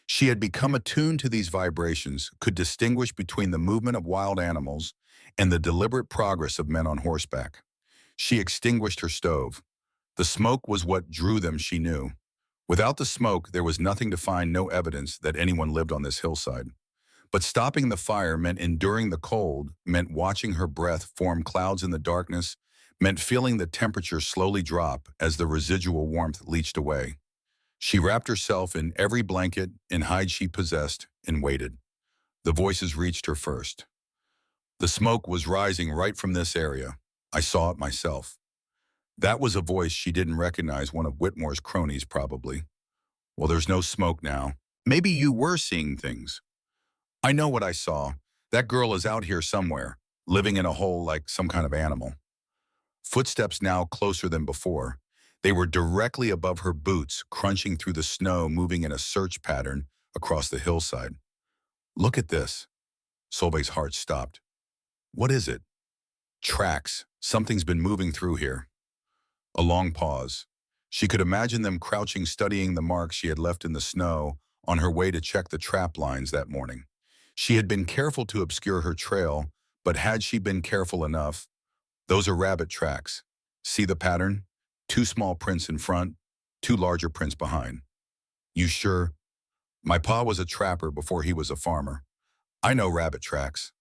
She had become attuned to these vibrations, could distinguish between the movement of wild animals and the deliberate progress of men on horseback. She extinguished her stove. The smoke was what drew them, she knew. Without the smoke, there was nothing to find, no evidence that anyone lived on this hillside. But stopping the fire meant enduring the cold, meant watching her breath form clouds in the darkness, meant feeling the temperature slowly drop as the residual warmth leached away. She wrapped herself in every blanket and hide she possessed and waited. The voices reached her first. The smoke was rising right from this area. I saw it myself. That was a voice she didn't recognize, one of Whitmore's cronies probably. Well, there's no smoke now. Maybe you were seeing things. I know what I saw. That girl is out here somewhere, living in a hole like some kind of animal. Footsteps now closer than before. They were directly above her boots, crunching through the snow, moving in a search pattern across the hillside. Look at this. Solveig's heart stopped. What is it? Tracks. Something's been moving through here. A long pause. She could imagine them crouching, studying the marks she had left in the snow on her way to check the trap lines that morning. She had been careful to obscure her trail, but had she been careful enough? Those are rabbit tracks. See the pattern? 2 small prints in front, 2 larger prints behind. You sure? My pa was a trapper before he was a farmer. I know rabbit tracks.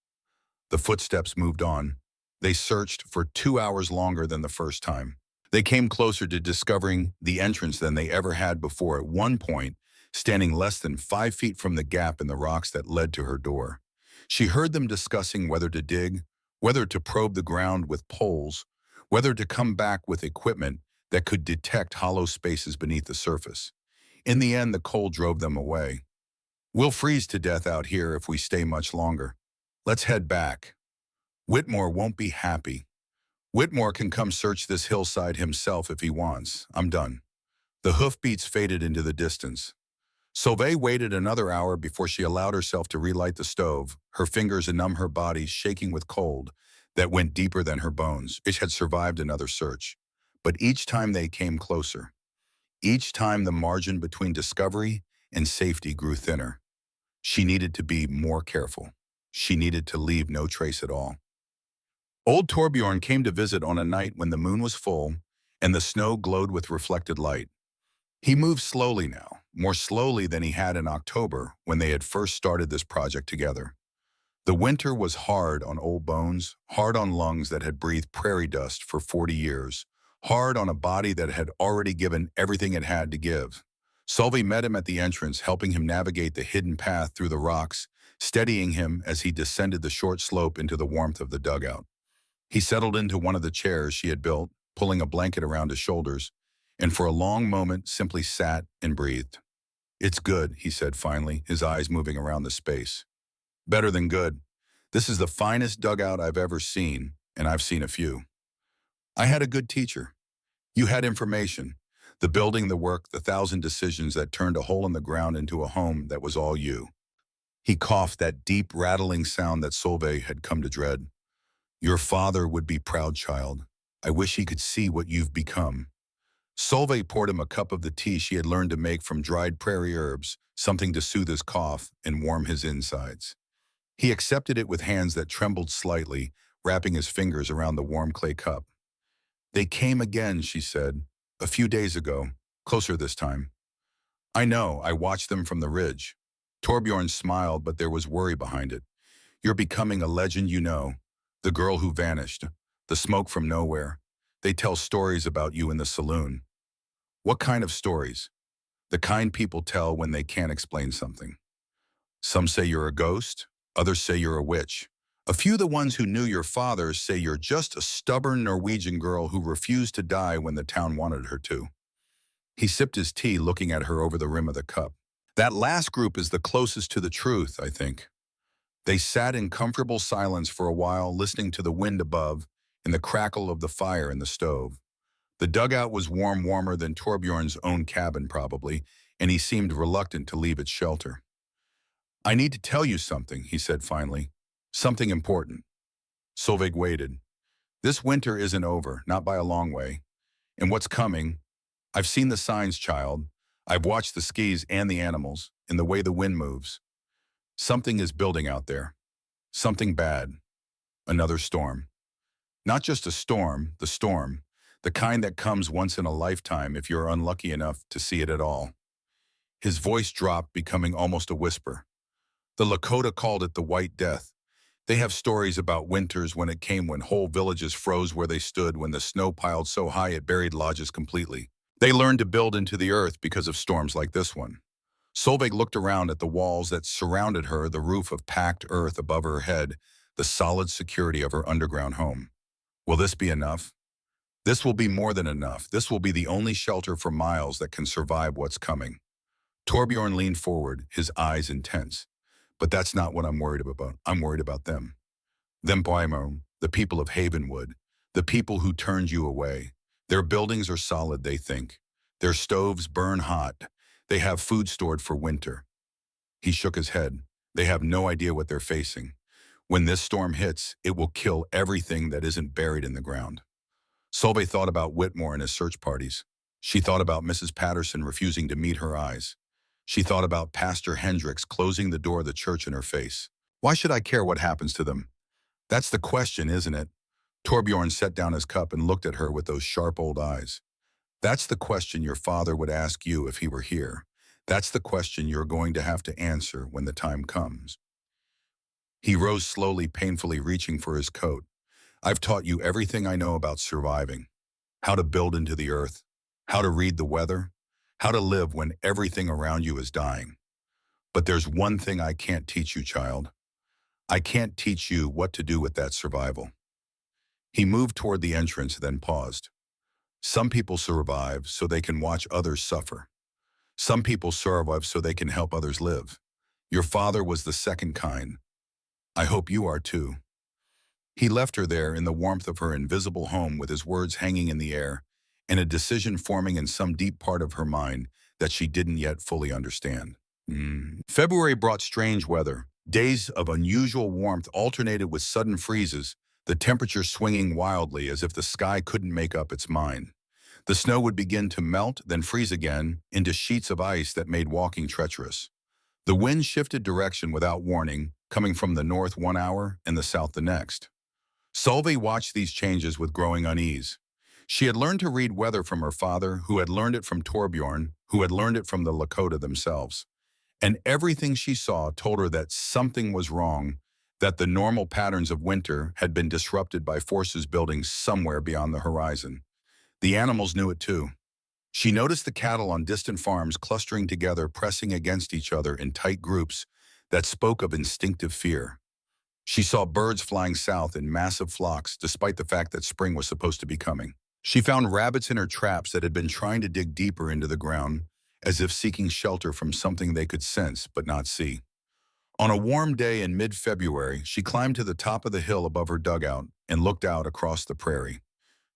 The footsteps moved on. They searched for 2 hours longer than the first time. They came closer to discovering the entrance than they ever had before, at one point, standing less than 5 feet from the gap in the rocks that led to her door. She heard them discussing whether to dig, whether to probe the ground with poles, whether to come back with equipment that could detect hollow spaces beneath the surface. In the end, the cold drove them away. We'll freeze to death out here if we stay much longer. Let's head back. Whitmore won't be happy. Whitmore can come search this hillside himself if he wants. I'm done. The hoofbeats faded into the distance. Solveig waited another hour before she allowed herself to relight the stove, her fingers numb, her body shaking with cold that went deeper than her bones. It had survived another search. But each time they came closer. Each time the margin between discovery and safety grew thinner. She needed to be more careful. She needed to leave no trace at all. Old Torbjorn came to visit on a night when the moon was full and the snow glowed with reflected light. He moved slowly now, more slowly than he had in October when they had first started this project together. The winter was hard on old bones, hard on lungs that had breathed prairie dust for 40 years, hard on a body that had already given everything it had to give. Solveig met him at the entrance, helping him navigate the hidden path through the rocks, steadying him as he descended the short slope into the warmth of the dugout. He settled into one of the chairs she had built, pulling a blanket around his shoulders, and for a long moment simply sat and breathed. It's good, he said finally, his eyes moving around the space. Better than good. This is the finest dugout I've ever seen, and I've seen a few. I had a good teacher. You had information. The building, the work, the 1,000 decisions that turned a hole in the ground into a home that was all you. He coughed, that deep, rattling sound that Solveig had come to dread. Your father would be proud, child. I wish he could see what you've become. Solveig poured him a cup of the tea she had learned to make from dried prairie herbs, something to soothe his cough and warm his insides. He accepted it with hands that trembled slightly, wrapping his fingers around the warm clay cup. They came again, she said, a few days ago, closer this time. I know, I watched them from the ridge. Torbjorn smiled, but there was worry behind it. You're becoming a legend, you know. The girl who vanished. The smoke from nowhere. They tell stories about you in the saloon. What kind of stories? The kind people tell when they can't explain something. Some say you're a ghost, others say you're a witch. A few of the ones who knew your father say you're just a stubborn Norwegian girl who refused to die when the town wanted her to. He sipped his tea, looking at her over the rim of the cup. That last group is the closest to the truth, I think. They sat in comfortable silence for a while, listening to the wind above and the crackle of the fire in the stove. The dugout was warmer than Torbjorn's own cabin, probably, and he seemed reluctant to leave its shelter. I need to tell you something, he said finally. Something important. Solveig waited. This winter isn't over, not by a long way. And what's coming? I've seen the signs, child. I've watched the skis and the animals, and the way the wind moves. Something is building out there. Something bad. Another storm. Not just a storm, the kind that comes once in a lifetime if you're unlucky enough to see it at all. His voice dropped, becoming almost a whisper. The Lakota called it the White Death. They have stories about winters when it came, when whole villages froze where they stood, when the snow piled so high it buried lodges completely. They learned to build into the earth because of storms like this one. Solveig looked around at the walls that surrounded her, the roof of packed earth above her head, the solid security of her underground home. Will this be enough? This will be more than enough. This will be the only shelter for miles that can survive what's coming. Torbjorn leaned forward, his eyes intense. But that's not what I'm worried about. I'm worried about them. Them Paimon, the people of Havenwood, the people who turned you away. Their buildings are solid, they think. Their stoves burn hot. They have food stored for winter. He shook his head. They have no idea what they're facing. When this storm hits, it will kill everything that isn't buried in the ground. Solveig thought about Whitmore and his search parties. She thought about Mrs. Patterson refusing to meet her eyes. She thought about Pastor Hendricks closing the door of the church in her face. Why should I care what happens to them? That's the question, isn't it? Torbjorn set down his cup and looked at her with those sharp old eyes. That's the question your father would ask you if he were here. That's the question you're going to have to answer when the time comes. He rose slowly, painfully reaching for his coat. I've taught you everything I know about surviving. How to build into the earth. How to read the weather. How to live when everything around you is dying. But there's one thing I can't teach you, child. I can't teach you what to do with that survival. He moved toward the entrance, then paused. Some people survive so they can watch others suffer. Some people survive so they can help others live. Your father was the second kind. I hope you are too. He left her there in the warmth of her invisible home with his words hanging in the air and a decision forming in some deep part of her mind that she didn't yet fully understand. February brought strange weather. Days of unusual warmth alternated with sudden freezes, the temperature swinging wildly as if the sky couldn't make up its mind. The snow would begin to melt, then freeze again, into sheets of ice that made walking treacherous. The wind shifted direction without warning, coming from the north 1 hour and the south the next. Solveig watched these changes with growing unease. She had learned to read weather from her father, who had learned it from Torbjorn, who had learned it from the Lakota themselves. And everything she saw told her that something was wrong, that the normal patterns of winter had been disrupted by forces building somewhere beyond the horizon. The animals knew it too. She noticed the cattle on distant farms clustering together, pressing against each other in tight groups that spoke of instinctive fear. She saw birds flying south in massive flocks, despite the fact that spring was supposed to be coming. She found rabbits in her traps that had been trying to dig deeper into the ground, as if seeking shelter from something they could sense but not see. On a warm day in mid-February, she climbed to the top of the hill above her dugout and looked out across the prairie.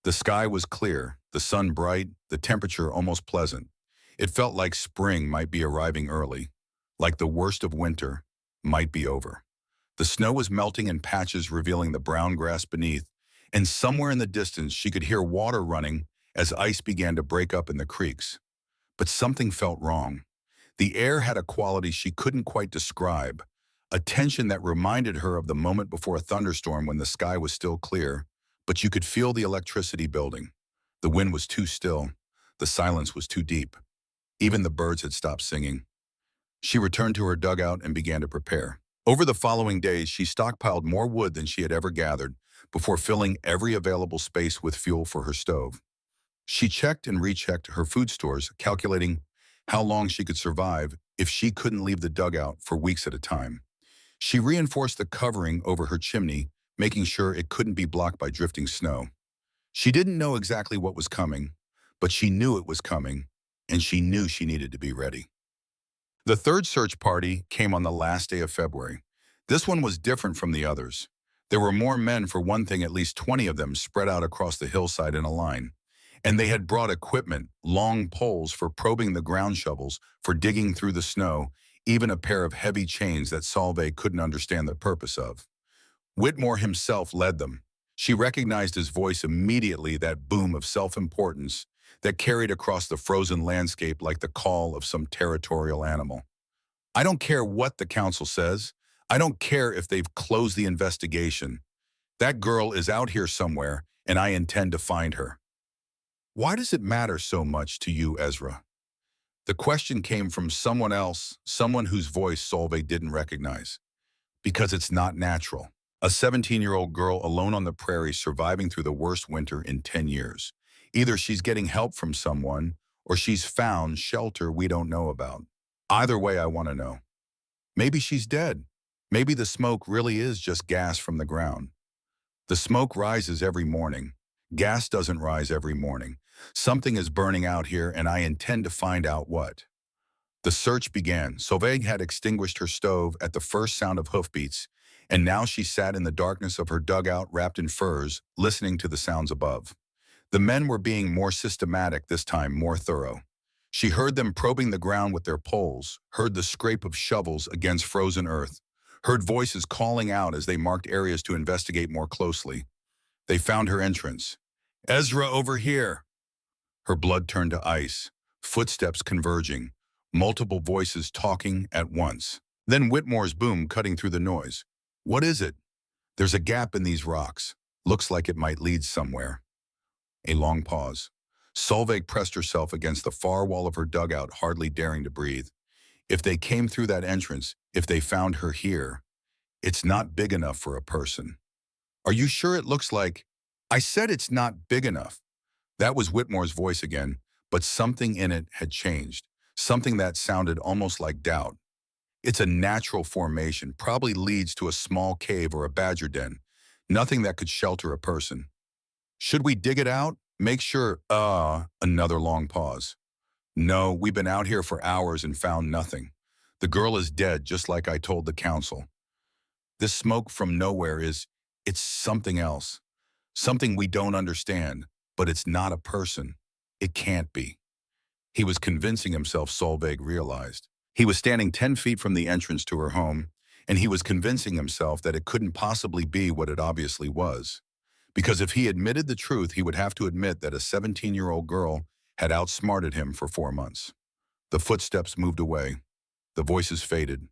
The sky was clear, the sun bright, the temperature almost pleasant. It felt like spring might be arriving early, like the worst of winter might be over. The snow was melting in patches, revealing the brown grass beneath, and somewhere in the distance she could hear water running as ice began to break up in the creeks. But something felt wrong. The air had a quality she couldn't quite describe, a tension that reminded her of the moment before a thunderstorm when the sky was still clear, but you could feel the electricity building. The wind was too still. The silence was too deep. Even the birds had stopped singing. She returned to her dugout and began to prepare. Over the following days, she stockpiled more wood than she had ever gathered before filling every available space with fuel for her stove. She checked and rechecked her food stores, calculating how long she could survive if she couldn't leave the dugout for weeks at a time. She reinforced the covering over her chimney, making sure it couldn't be blocked by drifting snow. She didn't know exactly what was coming, but she knew it was coming, and she knew she needed to be ready. The third search party came on the last day of February. This one was different from the others. There were more men, for one thing, at least 20 of them spread out across the hillside in a line. And they had brought equipment, long poles for probing the ground shovels, for digging through the snow, even a pair of heavy chains that Solveig couldn't understand the purpose of. Whitmore himself led them. She recognized his voice immediately, that boom of self-importance that carried across the frozen landscape like the call of some territorial animal. I don't care what the council says. I don't care if they've closed the investigation. That girl is out here somewhere, and I intend to find her. Why does it matter so much to you, Ezra? The question came from someone else, someone whose voice Solveig didn't recognize. Because it's not natural. A 17-year-old girl alone on the prairie, surviving through the worst winter in 10 years. Either she's getting help from someone, or she's found shelter we don't know about. Either way, I want to know. Maybe she's dead. Maybe the smoke really is just gas from the ground. The smoke rises every morning. Gas doesn't rise every morning. Something is burning out here, and I intend to find out what. The search began. Solveig had extinguished her stove at the first sound of hoofbeats, and now she sat in the darkness of her dugout wrapped in furs, listening to the sounds above. The men were being more systematic this time, more thorough. She heard them probing the ground with their poles, heard the scrape of shovels against frozen earth, heard voices calling out as they marked areas to investigate more closely. They found her entrance. "Ezra, over here!" Her blood turned to ice, footsteps converging, multiple voices talking at once. Then Whitmore's boom cutting through the noise. "What is it?" "There's a gap in these rocks. Looks like it might lead somewhere." A long pause. Solveig pressed herself against the far wall of her dugout, hardly daring to breathe. If they came through that entrance, if they found her here, it's not big enough for a person. "Are you sure it looks like—" "I said it's not big enough." That was Whitmore's voice again, but something in it had changed, something that sounded almost like doubt. "It's a natural formation, probably leads to a small cave or a badger den. Nothing that could shelter a person." "Should we dig it out? Make sure—" Another long pause. "No, we've been out here for hours and found nothing. The girl is dead, just like I told the council. This smoke from nowhere it's something else. Something we don't understand, but it's not a person. It can't be." He was convincing himself, Solveig realized. He was standing 10 feet from the entrance to her home, and he was convincing himself that it couldn't possibly be what it obviously was. Because if he admitted the truth, he would have to admit that a 17-year-old girl had outsmarted him for 4 months. The footsteps moved away. The voices faded.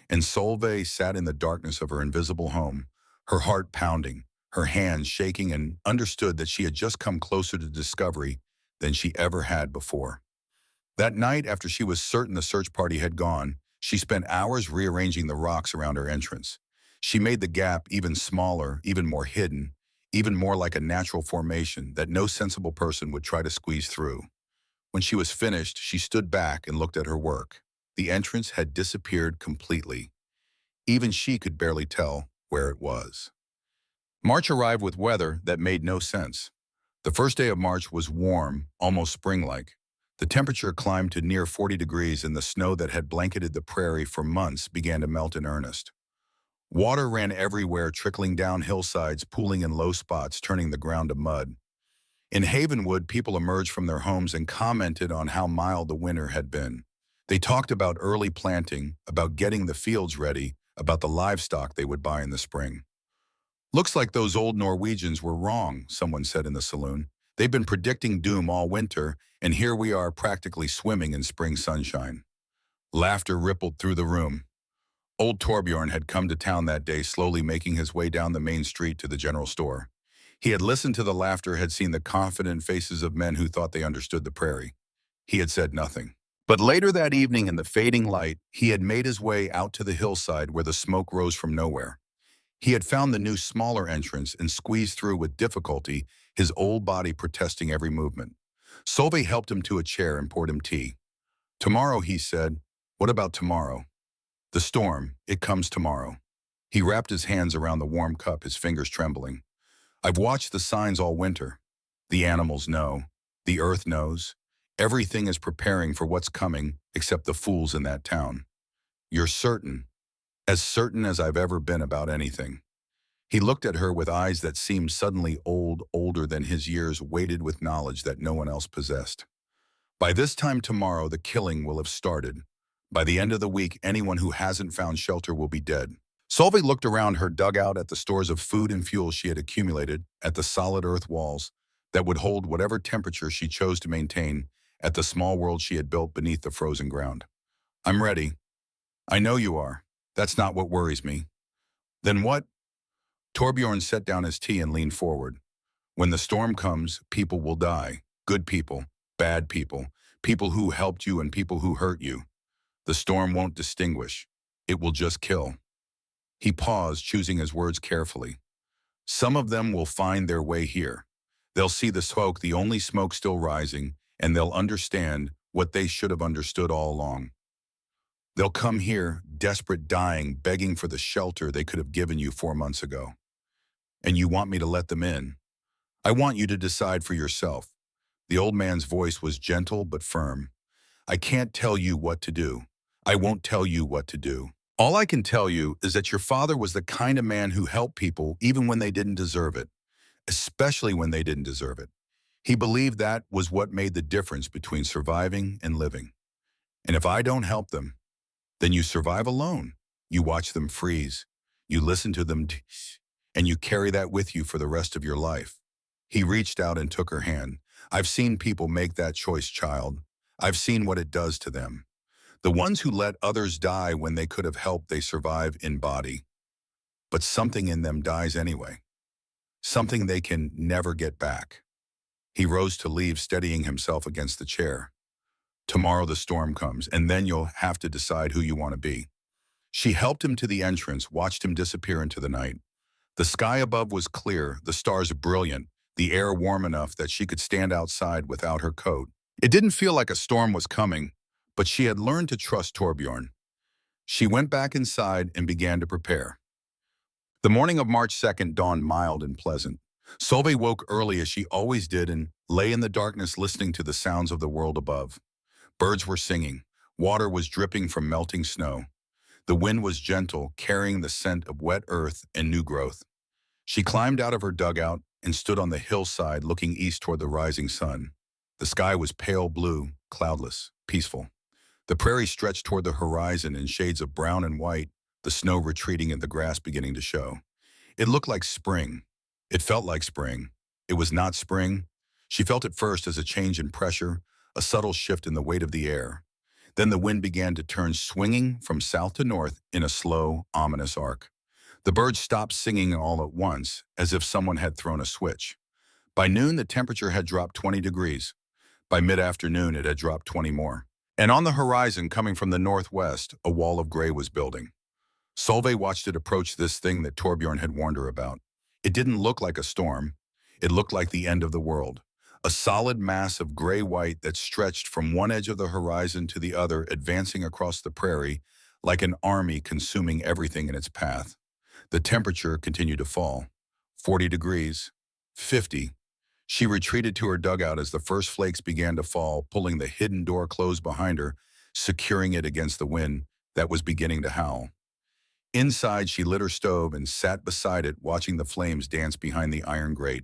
And Solveig sat in the darkness of her invisible home, her heart pounding, her hands shaking, and understood that she had just come closer to discovery than she ever had before. That night, after she was certain the search party had gone, she spent hours rearranging the rocks around her entrance. She made the gap even smaller, even more hidden, even more like a natural formation that no sensible person would try to squeeze through. When she was finished, she stood back and looked at her work. The entrance had disappeared completely. Even she could barely tell where it was. March arrived with weather that made no sense. The first day of March was warm, almost spring-like. The temperature climbed to near 40 degrees, and the snow that had blanketed the prairie for months began to melt in earnest. Water ran everywhere, trickling down hillsides, pooling in low spots, turning the ground to mud. In Havenwood, people emerged from their homes and commented on how mild the winter had been. They talked about early planting, about getting the fields ready, about the livestock they would buy in the spring. "Looks like those old Norwegians were wrong," someone said in the saloon. "They've been predicting doom all winter, and here we are practically swimming in spring sunshine." Laughter rippled through the room. Old Torbjorn had come to town that day, slowly making his way down the main street to the general store. He had listened to the laughter, had seen the confident faces of men who thought they understood the prairie. He had said nothing. But later that evening in the fading light, he had made his way out to the hillside where the smoke rose from nowhere. He had found the new smaller entrance and squeezed through with difficulty, his old body protesting every movement. Solveig helped him to a chair and poured him tea. Tomorrow, he said. What about tomorrow? The storm, it comes tomorrow. He wrapped his hands around the warm cup, his fingers trembling. I've watched the signs all winter. The animals know. The earth knows. Everything is preparing for what's coming except the fools in that town. You're certain, as certain as I've ever been about anything. He looked at her with eyes that seemed suddenly older than his years, weighted with knowledge that no one else possessed. By this time tomorrow, the killing will have started. By the end of the week, anyone who hasn't found shelter will be dead. Solveig looked around her dugout at the stores of food and fuel she had accumulated, at the solid earth walls that would hold whatever temperature she chose to maintain, at the small world she had built beneath the frozen ground. I'm ready. I know you are. That's not what worries me. Then what? Torbjorn set down his tea and leaned forward. When the storm comes, people will die. Good people, bad people, people who helped you and people who hurt you. The storm won't distinguish. It will just kill. He paused, choosing his words carefully. Some of them will find their way here. They'll see the smoke, the only smoke still rising, and they'll understand what they should have understood all along. They'll come here, desperate, dying, begging for the shelter they could have given you 4 months ago. And you want me to let them in? I want you to decide for yourself. The old man's voice was gentle but firm. I can't tell you what to do. I won't tell you what to do. All I can tell you is that your father was the kind of man who helped people even when they didn't deserve it, especially when they didn't deserve it. He believed that was what made the difference between surviving and living. And if I don't help them, then you survive alone. You watch them freeze. You listen to them, and you carry that with you for the rest of your life. He reached out and took her hand. I've seen people make that choice, child. I've seen what it does to them. The ones who let others die when they could have helped, they survive in body. But something in them dies anyway. Something they can never get back. He rose to leave, steadying himself against the chair. Tomorrow the storm comes, and then you'll have to decide who you want to be. She helped him to the entrance, watched him disappear into the night. The sky above was clear, the stars brilliant, the air warm enough that she could stand outside without her coat. It didn't feel like a storm was coming, but she had learned to trust Torbjorn. She went back inside and began to prepare. The morning of March 2nd dawned mild and pleasant. Solveig woke early as she always did and lay in the darkness listening to the sounds of the world above. Birds were singing. Water was dripping from melting snow. The wind was gentle, carrying the scent of wet earth and new growth. She climbed out of her dugout and stood on the hillside looking east toward the rising sun. The sky was pale blue, cloudless, peaceful. The prairie stretched toward the horizon in shades of brown and white, the snow retreating and the grass beginning to show. It looked like spring. It felt like spring. It was not spring. She felt it first as a change in pressure, a subtle shift in the weight of the air. Then the wind began to turn, swinging from south to north in a slow, ominous arc. The birds stopped singing all at once, as if someone had thrown a switch. By noon, the temperature had dropped 20 degrees. By mid-afternoon, it had dropped 20 more. And on the horizon, coming from the northwest, a wall of gray was building. Solveig watched it approach, this thing that Torbjorn had warned her about. It didn't look like a storm. It looked like the end of the world. A solid mass of gray-white that stretched from one edge of the horizon to the other, advancing across the prairie like an army consuming everything in its path. The temperature continued to fall. 40 degrees. 50. She retreated to her dugout as the first flakes began to fall, pulling the hidden door closed behind her, securing it against the wind that was beginning to howl. Inside, she lit her stove and sat beside it, watching the flames dance behind the iron grate.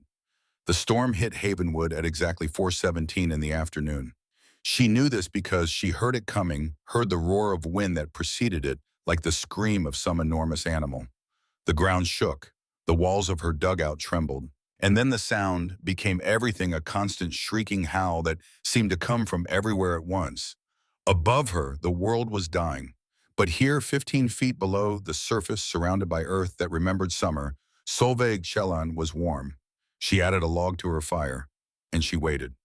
The storm hit Havenwood at exactly 4:17 in the afternoon. She knew this because she heard it coming, heard the roar of wind that preceded it like the scream of some enormous animal. The ground shook, the walls of her dugout trembled, and then the sound became everything, a constant shrieking howl that seemed to come from everywhere at once. Above her, the world was dying. But here, 15 feet below the surface, surrounded by earth that remembered summer, Solveig Kielland was warm. She added a log to her fire, and she waited.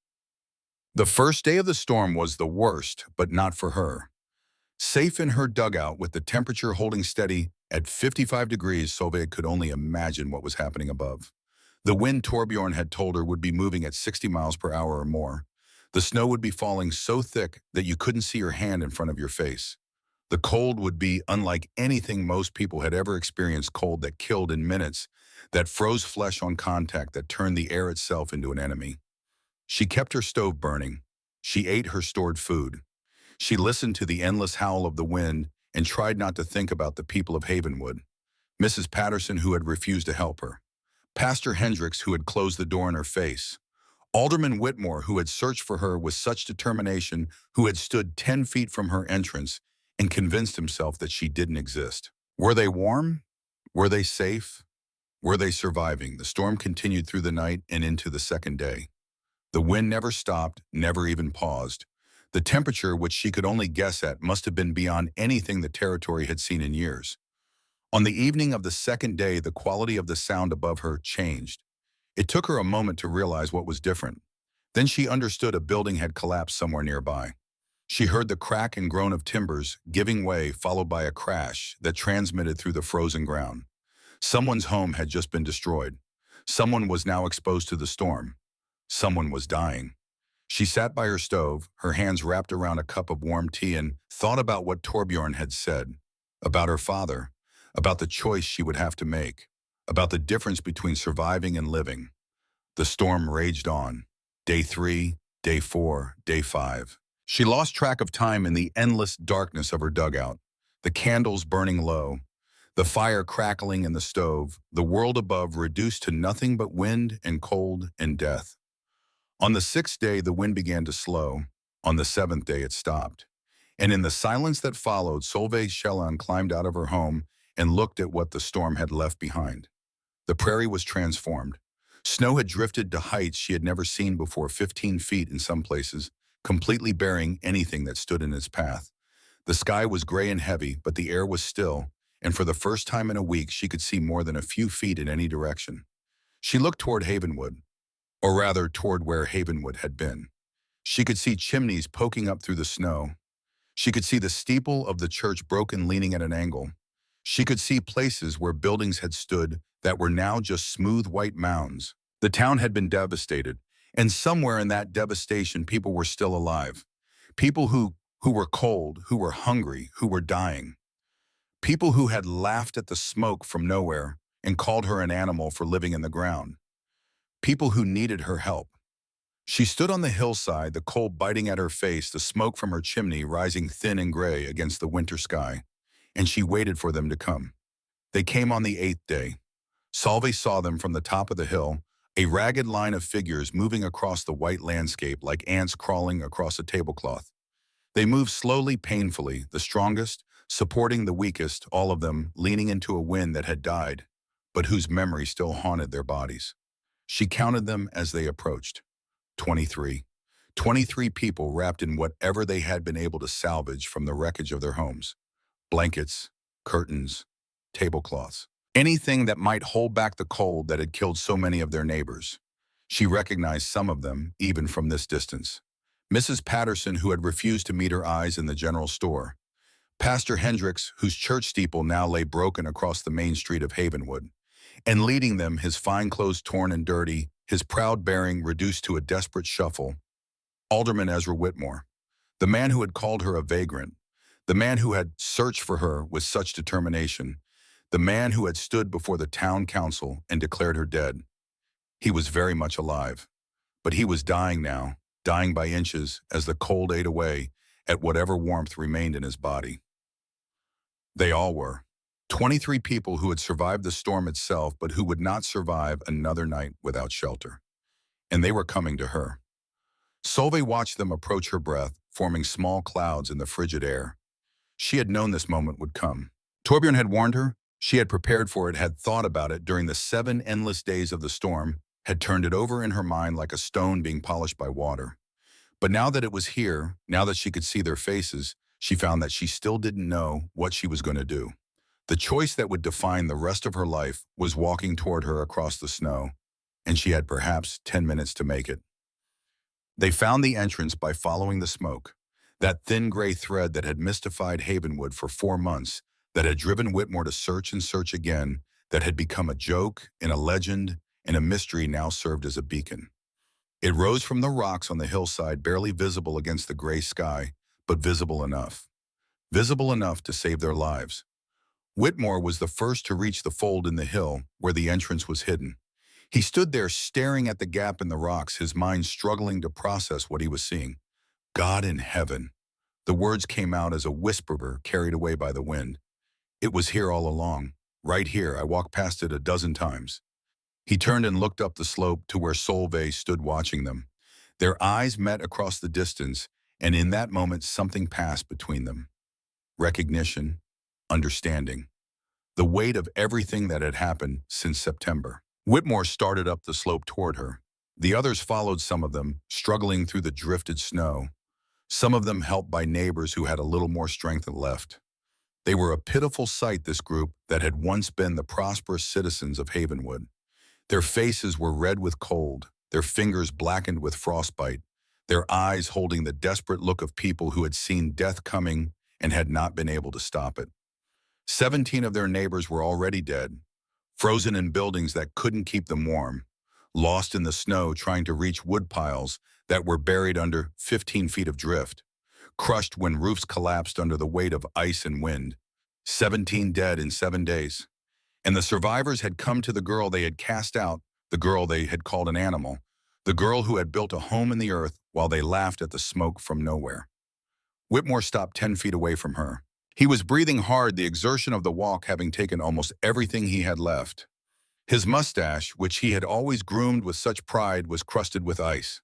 The first day of the storm was the worst, but not for her. Safe in her dugout with the temperature holding steady at 55 degrees, Solveig could only imagine what was happening above. The wind Torbjorn had told her would be moving at 60 miles per hour or more. The snow would be falling so thick that you couldn't see your hand in front of your face. The cold would be unlike anything most people had ever experienced, cold that killed in minutes, that froze flesh on contact, that turned the air itself into an enemy. She kept her stove burning. She ate her stored food. She listened to the endless howl of the wind and tried not to think about the people of Havenwood. Mrs. Patterson, who had refused to help her. Pastor Hendricks, who had closed the door in her face. Alderman Whitmore, who had searched for her with such determination, who had stood 10 feet from her entrance and convinced himself that she didn't exist. Were they warm? Were they safe? Were they surviving? The storm continued through the night and into the second day. The wind never stopped, never even paused. The temperature, which she could only guess at, must have been beyond anything the territory had seen in years. On the evening of the second day, the quality of the sound above her changed. It took her a moment to realize what was different. Then she understood a building had collapsed somewhere nearby. She heard the crack and groan of timbers giving way, followed by a crash that transmitted through the frozen ground. Someone's home had just been destroyed. Someone was now exposed to the storm. Someone was dying. She sat by her stove, her hands wrapped around a cup of warm tea, and thought about what Torbjorn had said, about her father, about the choice she would have to make, about the difference between surviving and living. The storm raged on. Day 3, day 4, day 5. She lost track of time in the endless darkness of her dugout, the candles burning low, the fire crackling in the stove, the world above reduced to nothing but wind and cold and death. On the 6th day, the wind began to slow. On the 7th day, it stopped. And in the silence that followed, Solveig Schelland climbed out of her home and looked at what the storm had left behind. The prairie was transformed. Snow had drifted to heights she had never seen before, 15 feet in some places, completely burying anything that stood in its path. The sky was gray and heavy, but the air was still, and for the first time in a week, she could see more than a few feet in any direction. She looked toward Havenwood, or rather toward where Havenwood had been. She could see chimneys poking up through the snow. She could see the steeple of the church broken, leaning at an angle. She could see places where buildings had stood that were now just smooth white mounds. The town had been devastated, and somewhere in that devastation, people were still alive. People who were cold, who were hungry, who were dying. People who had laughed at the smoke from nowhere and called her an animal for living in the ground. People who needed her help. She stood on the hillside, the cold biting at her face, the smoke from her chimney rising thin and gray against the winter sky, and she waited for them to come. They came on the 8th day. Solveig saw them from the top of the hill, a ragged line of figures moving across the white landscape like ants crawling across a tablecloth. They moved slowly, painfully, the strongest supporting the weakest, all of them leaning into a wind that had died, but whose memory still haunted their bodies. She counted them as they approached. 23. 23 people wrapped in whatever they had been able to salvage from the wreckage of their homes. Blankets, curtains, tablecloths. Anything that might hold back the cold that had killed so many of their neighbors. She recognized some of them, even from this distance. Mrs. Patterson, who had refused to meet her eyes in the general store. Pastor Hendricks, whose church steeple now lay broken across the main street of Havenwood. And leading them, his fine clothes torn and dirty, his proud bearing reduced to a desperate shuffle, Alderman Ezra Whitmore, the man who had called her a vagrant, the man who had searched for her with such determination, the man who had stood before the town council and declared her dead. He was very much alive, but he was dying now, dying by inches as the cold ate away at whatever warmth remained in his body. They all were. 23 people who had survived the storm itself, but who would not survive another night without shelter. And they were coming to her. Solveig watched them approach her breath, forming small clouds in the frigid air. She had known this moment would come. Torbjorn had warned her. She had prepared for it, had thought about it during the 7 endless days of the storm, had turned it over in her mind like a stone being polished by water. But now that it was here, now that she could see their faces, she found that she still didn't know what she was going to do. The choice that would define the rest of her life was walking toward her across the snow, and she had perhaps 10 minutes to make it. They found the entrance by following the smoke, that thin gray thread that had mystified Havenwood for 4 months, that had driven Whitmore to search and search again, that had become a joke and a legend and a mystery now served as a beacon. It rose from the rocks on the hillside, barely visible against the gray sky, but visible enough. Visible enough to save their lives. Whitmore was the first to reach the fold in the hill where the entrance was hidden. He stood there staring at the gap in the rocks, his mind struggling to process what he was seeing. God in heaven. The words came out as a whisper carried away by the wind. It was here all along. Right here, I walked past it a dozen times. He turned and looked up the slope to where Solveig stood watching them. Their eyes met across the distance, and in that moment something passed between them. Recognition, understanding. The weight of everything that had happened since September. Whitmore started up the slope toward her. The others followed, some of them, struggling through the drifted snow. Some of them helped by neighbors who had a little more strength left. They were a pitiful sight, this group that had once been the prosperous citizens of Havenwood. Their faces were red with cold, their fingers blackened with frostbite, their eyes holding the desperate look of people who had seen death coming and had not been able to stop it. 17 of their neighbors were already dead, frozen in buildings that couldn't keep them warm, lost in the snow trying to reach wood piles that were buried under 15 feet of drift, crushed when roofs collapsed under the weight of ice and wind. 17 dead in 7 days. And the survivors had come to the girl they had cast out, the girl they had called an animal, the girl who had built a home in the earth while they laughed at the smoke from nowhere. Whitmore stopped 10 feet away from her. He was breathing hard, the exertion of the walk having taken almost everything he had left. His mustache, which he had always groomed with such pride, was crusted with ice.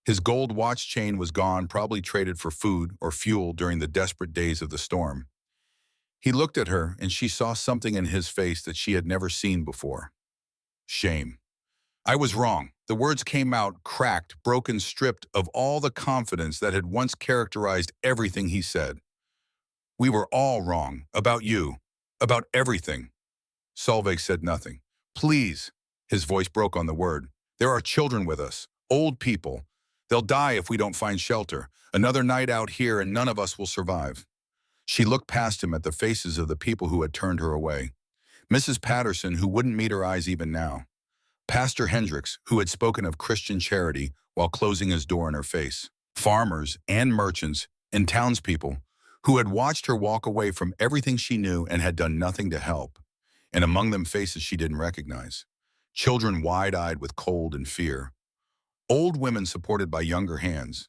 His gold watch chain was gone, probably traded for food or fuel during the desperate days of the storm. He looked at her, and she saw something in his face that she had never seen before. Shame. I was wrong. The words came out, cracked, broken, stripped of all the confidence that had once characterized everything he said. We were all wrong. About you. About everything. Solveig said nothing. Please. His voice broke on the word. There are children with us. Old people. They'll die if we don't find shelter. Another night out here and none of us will survive. She looked past him at the faces of the people who had turned her away. Mrs. Patterson, who wouldn't meet her eyes even now. Pastor Hendricks, who had spoken of Christian charity while closing his door in her face. Farmers and merchants and townspeople who had watched her walk away from everything she knew and had done nothing to help. And among them faces she didn't recognize. Children wide-eyed with cold and fear. Old women supported by younger hands.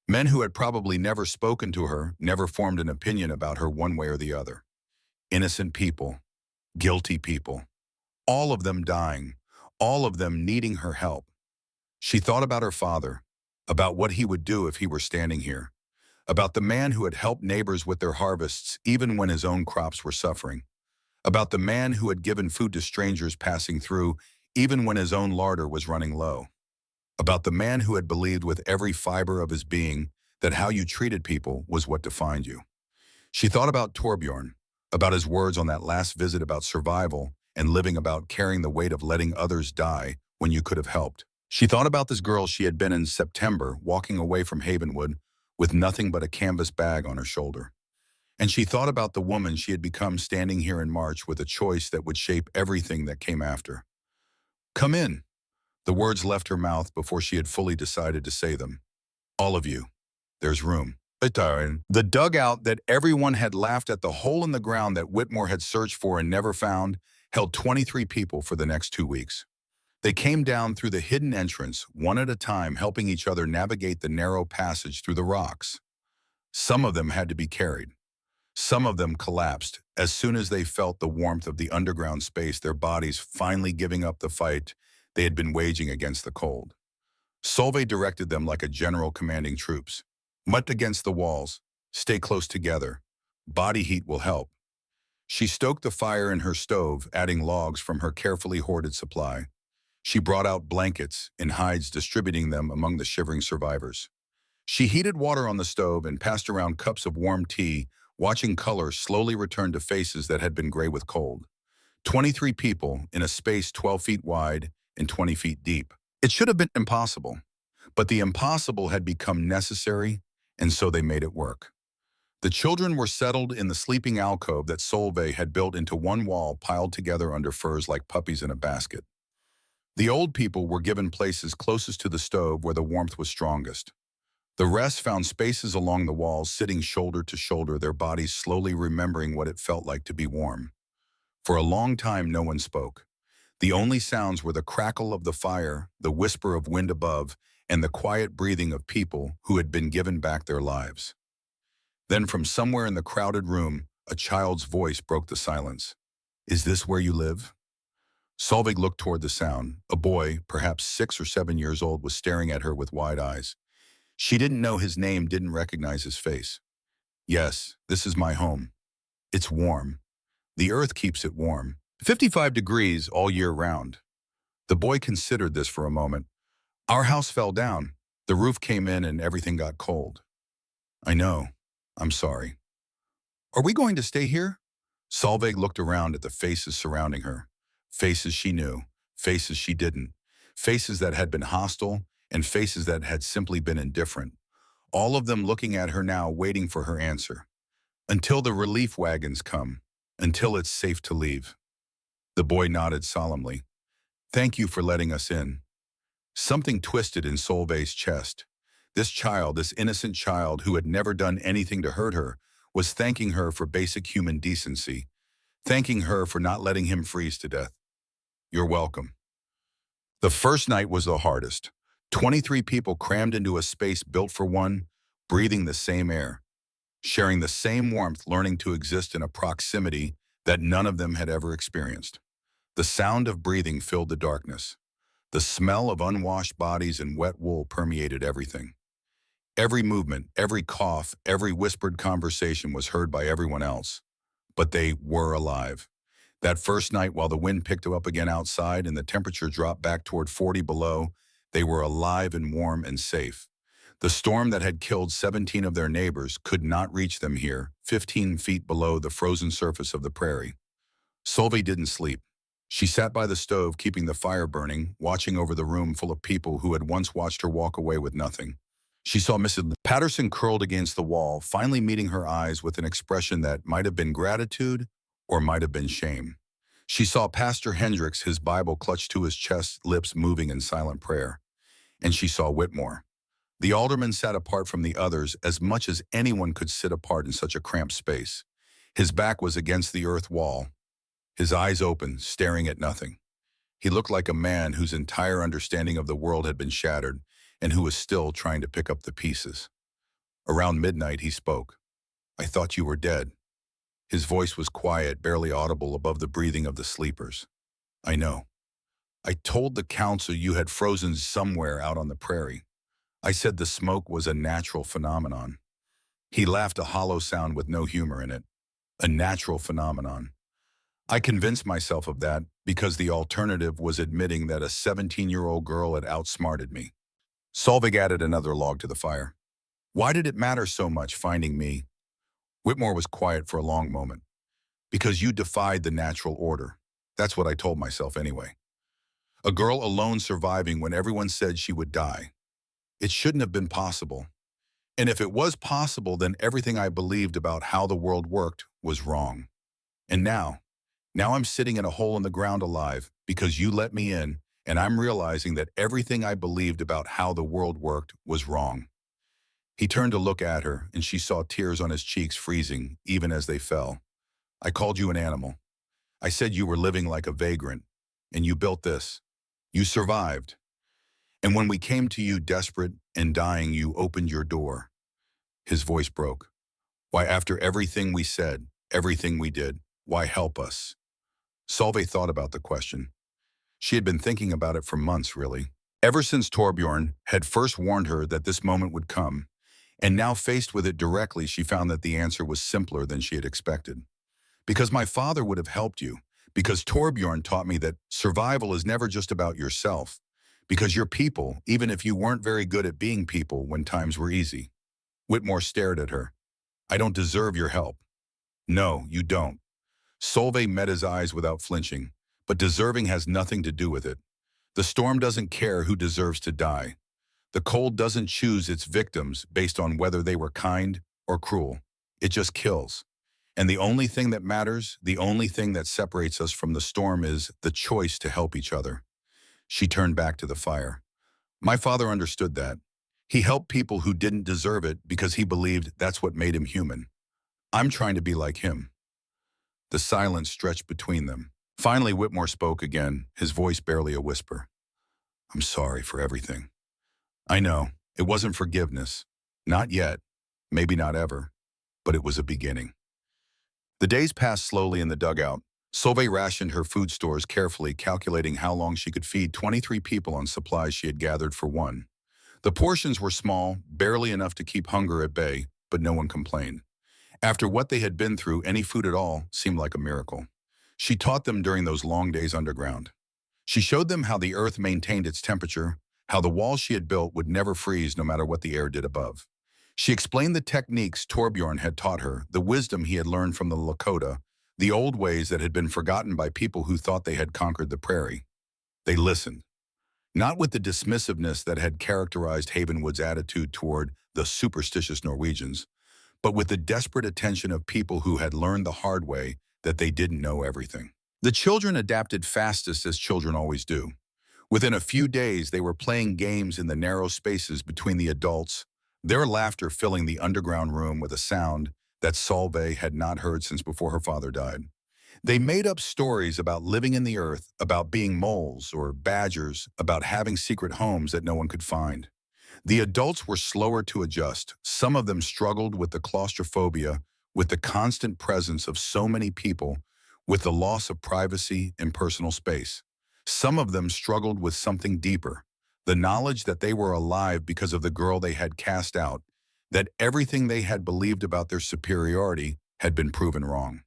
Men who had probably never spoken to her, never formed an opinion about her one way or the other. Innocent people. Guilty people. All of them dying. All of them needing her help. She thought about her father, about what he would do if he were standing here, about the man who had helped neighbors with their harvests even when his own crops were suffering, about the man who had given food to strangers passing through even when his own larder was running low, about the man who had believed with every fiber of his being that how you treated people was what defined you. She thought about Torbjorn, about his words on that last visit about survival and living, about carrying the weight of letting others die when you could have helped. She thought about this girl she had been in September, walking away from Havenwood with nothing but a canvas bag on her shoulder. And she thought about the woman she had become standing here in March with a choice that would shape everything that came after. Come in. The words left her mouth before she had fully decided to say them. All of you. There's room. The dugout that everyone had laughed at, the hole in the ground that Whitmore had searched for and never found, held 23 people for the next 2 weeks. They came down through the hidden entrance, one at a time, helping each other navigate the narrow passage through the rocks. Some of them had to be carried. Some of them collapsed as soon as they felt the warmth of the underground space, their bodies finally giving up the fight they had been waging against the cold. Solveig directed them like a general commanding troops. Mutt against the walls. Stay close together. Body heat will help. She stoked the fire in her stove, adding logs from her carefully hoarded supply. She brought out blankets and hides, distributing them among the shivering survivors. She heated water on the stove and passed around cups of warm tea, watching color slowly return to faces that had been gray with cold. 23 people in a space 12 feet wide and 20 feet deep. It should have been impossible. But the impossible had become necessary, and so they made it work. The children were settled in the sleeping alcove that Solveig had built into one wall piled together under furs like puppies in a basket. The old people were given places closest to the stove where the warmth was strongest. The rest found spaces along the walls, sitting shoulder to shoulder, their bodies slowly remembering what it felt like to be warm. For a long time, no one spoke. The only sounds were the crackle of the fire, the whisper of wind above, and the quiet breathing of people who had been given back their lives. Then from somewhere in the crowded room, a child's voice broke the silence. "Is this where you live?" Solveig looked toward the sound. A boy, perhaps 6 or 7 years old, was staring at her with wide eyes. She didn't know his name, didn't recognize his face. "Yes, this is my home. It's warm. The earth keeps it warm. 55 degrees all year round." The boy considered this for a moment. "Our house fell down. The roof came in and everything got cold." "I know. I'm sorry." "Are we going to stay here?" Solveig looked around at the faces surrounding her. Faces she knew, faces she didn't. Faces that had been hostile, and faces that had simply been indifferent. All of them looking at her now, waiting for her answer. "Until the relief wagons come. Until it's safe to leave." The boy nodded solemnly. "Thank you for letting us in." Something twisted in Solveig's chest. This child, this innocent child who had never done anything to hurt her, was thanking her for basic human decency, thanking her for not letting him freeze to death. "You're welcome." The first night was the hardest. 23 people crammed into a space built for one, breathing the same air, sharing the same warmth, learning to exist in a proximity that none of them had ever experienced. The sound of breathing filled the darkness. The smell of unwashed bodies and wet wool permeated everything. Every movement, every cough, every whispered conversation was heard by everyone else. But they were alive. That first night, while the wind picked up again outside and the temperature dropped back toward 40 below, they were alive and warm and safe. The storm that had killed 17 of their neighbors could not reach them here, 15 feet below the frozen surface of the prairie. Solveig didn't sleep. She sat by the stove, keeping the fire burning, watching over the room full of people who had once watched her walk away with nothing. She saw Mrs. Patterson curled against the wall, finally meeting her eyes with an expression that might have been gratitude or might have been shame. She saw Pastor Hendricks, his Bible clutched to his chest, lips moving in silent prayer. And she saw Whitmore. The alderman sat apart from the others as much as anyone could sit apart in such a cramped space. His back was against the earth wall, his eyes open, staring at nothing. He looked like a man whose entire understanding of the world had been shattered and who was still trying to pick up the pieces. Around midnight, he spoke. "I thought you were dead." His voice was quiet, barely audible above the breathing of the sleepers. "I know. I told the council you had frozen somewhere out on the prairie. I said the smoke was a natural phenomenon." He laughed, a hollow sound with no humor in it. "A natural phenomenon. I convinced myself of that because the alternative was admitting that a 17-year-old girl had outsmarted me." Solveig added another log to the fire. "Why did it matter so much finding me?" Whitmore was quiet for a long moment. "Because you defied the natural order. That's what I told myself anyway. A girl alone surviving when everyone said she would die. It shouldn't have been possible. And if it was possible, then everything I believed about how the world worked was wrong. And now I'm sitting in a hole in the ground alive because you let me in, and I'm realizing that everything I believed about how the world worked was wrong." He turned to look at her, and she saw tears on his cheeks freezing, even as they fell. "I called you an animal. I said you were living like a vagrant, and you built this. You survived. And when we came to you desperate and dying, you opened your door." His voice broke. "Why, after everything we said, everything we did, why help us?" Solveig thought about the question. She had been thinking about it for months, really. Ever since Torbjorn had first warned her that this moment would come. And now faced with it directly, she found that the answer was simpler than she had expected. "Because my father would have helped you. Because Torbjorn taught me that survival is never just about yourself. Because you're people, even if you weren't very good at being people when times were easy." Whitmore stared at her. "I don't deserve your help." "No, you don't." Solveig met his eyes without flinching. "But deserving has nothing to do with it. The storm doesn't care who deserves to die. The cold doesn't choose its victims based on whether they were kind or cruel. It just kills. And the only thing that matters, the only thing that separates us from the storm is the choice to help each other. She turned back to the fire. My father understood that. He helped people who didn't deserve it because he believed that's what made him human. I'm trying to be like him. The silence stretched between them. Finally, Whitmore spoke again, his voice barely a whisper. I'm sorry for everything. I know, it wasn't forgiveness. Not yet, maybe not ever, but it was a beginning. The days passed slowly in the dugout. Solveig rationed her food stores carefully, calculating how long she could feed 23 people on supplies she had gathered for one. The portions were small, barely enough to keep hunger at bay, but no one complained. After what they had been through, any food at all seemed like a miracle. She taught them during those long days underground. She showed them how the earth maintained its temperature, how the walls she had built would never freeze no matter what the air did above. She explained the techniques Torbjorn had taught her, the wisdom he had learned from the Lakota, the old ways that had been forgotten by people who thought they had conquered the prairie. They listened, not with the dismissiveness that had characterized Havenwood's attitude toward the superstitious Norwegians, but with the desperate attention of people who had learned the hard way that they didn't know everything. The children adapted fastest, as children always do. Within a few days, they were playing games in the narrow spaces between the adults, their laughter filling the underground room with a sound that Solveig had not heard since before her father died. They made up stories about living in the earth, about being moles or badgers, about having secret homes that no one could find. The adults were slower to adjust. Some of them struggled with the claustrophobia, with the constant presence of so many people, with the loss of privacy and personal space. Some of them struggled with something deeper, the knowledge that they were alive because of the girl they had cast out, that everything they had believed about their superiority had been proven wrong.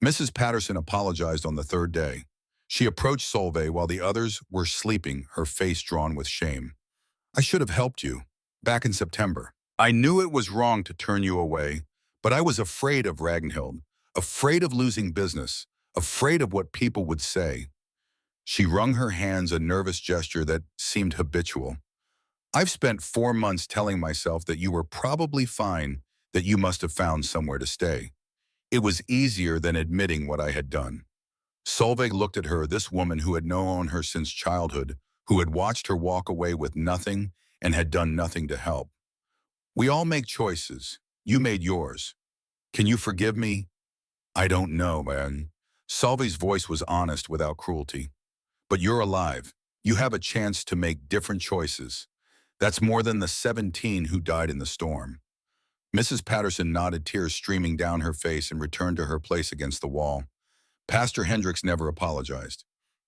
Mrs. Patterson apologized on the third day. She approached Solveig while the others were sleeping, her face drawn with shame. I should have helped you, back in September. I knew it was wrong to turn you away, but I was afraid of Ragnhild, afraid of losing business, afraid of what people would say. She wrung her hands, a nervous gesture that seemed habitual. I've spent 4 months telling myself that you were probably fine, that you must have found somewhere to stay. It was easier than admitting what I had done. Solveig looked at her, this woman who had known her since childhood, who had watched her walk away with nothing and had done nothing to help. We all make choices. You made yours. Can you forgive me? I don't know, man. Solveig's voice was honest without cruelty. But you're alive. You have a chance to make different choices. That's more than the 17 who died in the storm. Mrs. Patterson nodded, tears streaming down her face, and returned to her place against the wall. Pastor Hendricks never apologized.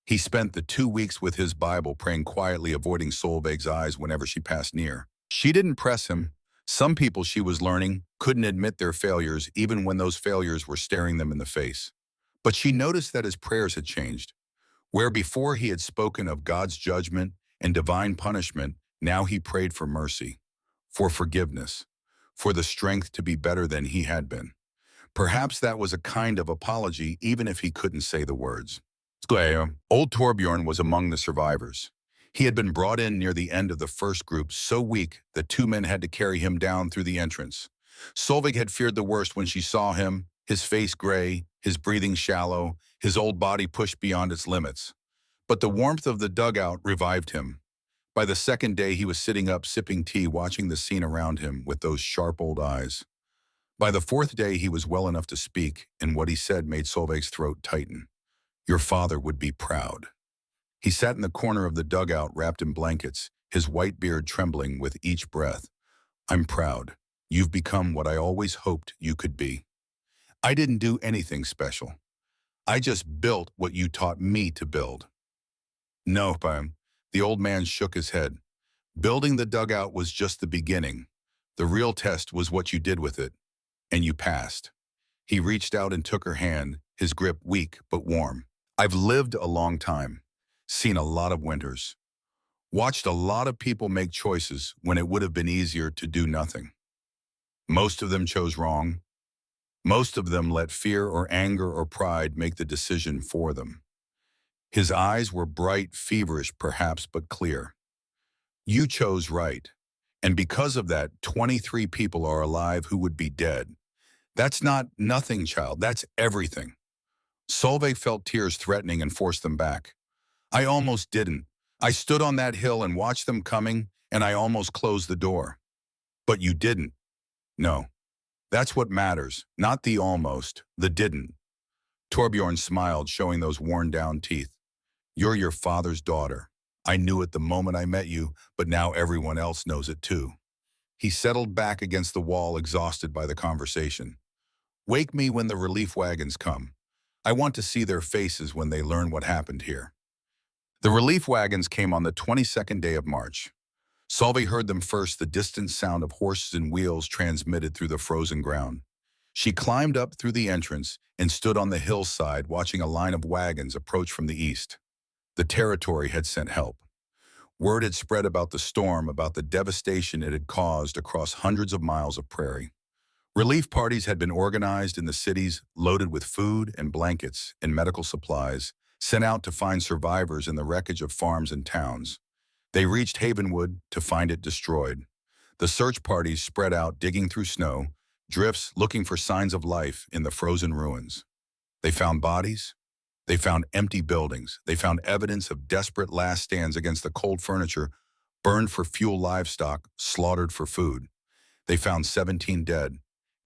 He spent the 2 weeks with his Bible, praying quietly, avoiding Solveig's eyes whenever she passed near. She didn't press him. Some people, she was learning, couldn't admit their failures even when those failures were staring them in the face. But she noticed that his prayers had changed. Where before he had spoken of God's judgment and divine punishment, now he prayed for mercy, for forgiveness, for the strength to be better than he had been. Perhaps that was a kind of apology, even if he couldn't say the words. Old Torbjorn was among the survivors. He had been brought in near the end of the first group, so weak that 2 men had to carry him down through the entrance. Solveig had feared the worst when she saw him, his face gray, his breathing shallow, his old body pushed beyond its limits. But the warmth of the dugout revived him. By the second day, he was sitting up, sipping tea, watching the scene around him with those sharp old eyes. By the 4th day, he was well enough to speak, and what he said made Solveig's throat tighten. Your father would be proud. He sat in the corner of the dugout, wrapped in blankets, his white beard trembling with each breath. I'm proud. You've become what I always hoped you could be. I didn't do anything special. I just built what you taught me to build. No, Pam. The old man shook his head. Building the dugout was just the beginning. The real test was what you did with it. And you passed. He reached out and took her hand, his grip weak but warm. I've lived a long time, seen a lot of winters, watched a lot of people make choices when it would have been easier to do nothing. Most of them chose wrong. Most of them let fear or anger or pride make the decision for them. His eyes were bright, feverish perhaps, but clear. You chose right. And because of that, 23 people are alive who would be dead. That's not nothing, child. That's everything. Solveig felt tears threatening and forced them back. I almost didn't. I stood on that hill and watched them coming, and I almost closed the door. But you didn't. No. That's what matters, not the almost, the didn't. Torbjorn smiled, showing those worn-down teeth. You're your father's daughter. I knew it the moment I met you, but now everyone else knows it too. He settled back against the wall, exhausted by the conversation. Wake me when the relief wagons come. I want to see their faces when they learn what happened here. The relief wagons came on the 22nd day of March. Solveig heard them first, the distant sound of horses and wheels transmitted through the frozen ground. She climbed up through the entrance and stood on the hillside watching a line of wagons approach from the east. The territory had sent help. Word had spread about the storm, about the devastation it had caused across hundreds of miles of prairie. Relief parties had been organized in the cities, loaded with food and blankets and medical supplies, sent out to find survivors in the wreckage of farms and towns. They reached Havenwood to find it destroyed. The search parties spread out, digging through snow, drifts, looking for signs of life in the frozen ruins. They found bodies. They found empty buildings. They found evidence of desperate last stands against the cold furniture, burned for fuel livestock, slaughtered for food. They found 17 dead.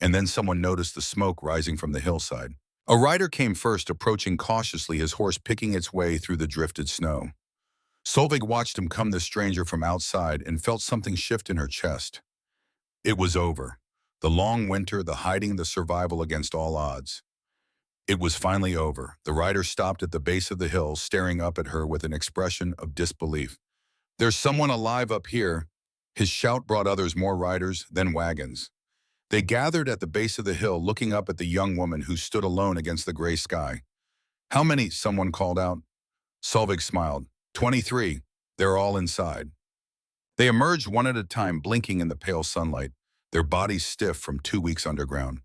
And then someone noticed the smoke rising from the hillside. A rider came first, approaching cautiously, his horse picking its way through the drifted snow. Solveig watched him come, the stranger, from outside and felt something shift in her chest. It was over. The long winter, the hiding, the survival against all odds. It was finally over. The rider stopped at the base of the hill, staring up at her with an expression of disbelief. There's someone alive up here. His shout brought others, more riders, then wagons. They gathered at the base of the hill, looking up at the young woman who stood alone against the gray sky. How many? Someone called out. Solveig smiled. 23. They're all inside. They emerged one at a time, blinking in the pale sunlight, their bodies stiff from 2 weeks underground.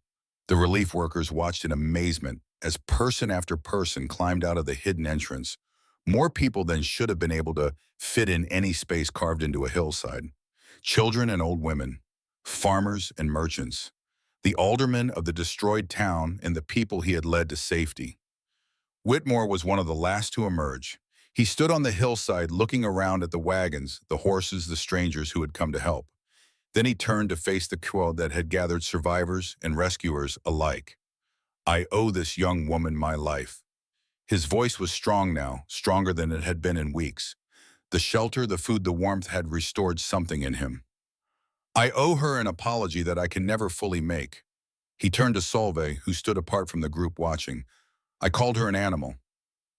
The relief workers watched in amazement as person after person climbed out of the hidden entrance, more people than should have been able to fit in any space carved into a hillside. Children and old women, farmers and merchants, the aldermen of the destroyed town and the people he had led to safety. Whitmore was one of the last to emerge. He stood on the hillside looking around at the wagons, the horses, the strangers who had come to help. Then he turned to face the crowd that had gathered survivors and rescuers alike. I owe this young woman my life. His voice was strong now, stronger than it had been in weeks. The shelter, the food, the warmth had restored something in him. I owe her an apology that I can never fully make. He turned to Solveig, who stood apart from the group watching. I called her an animal.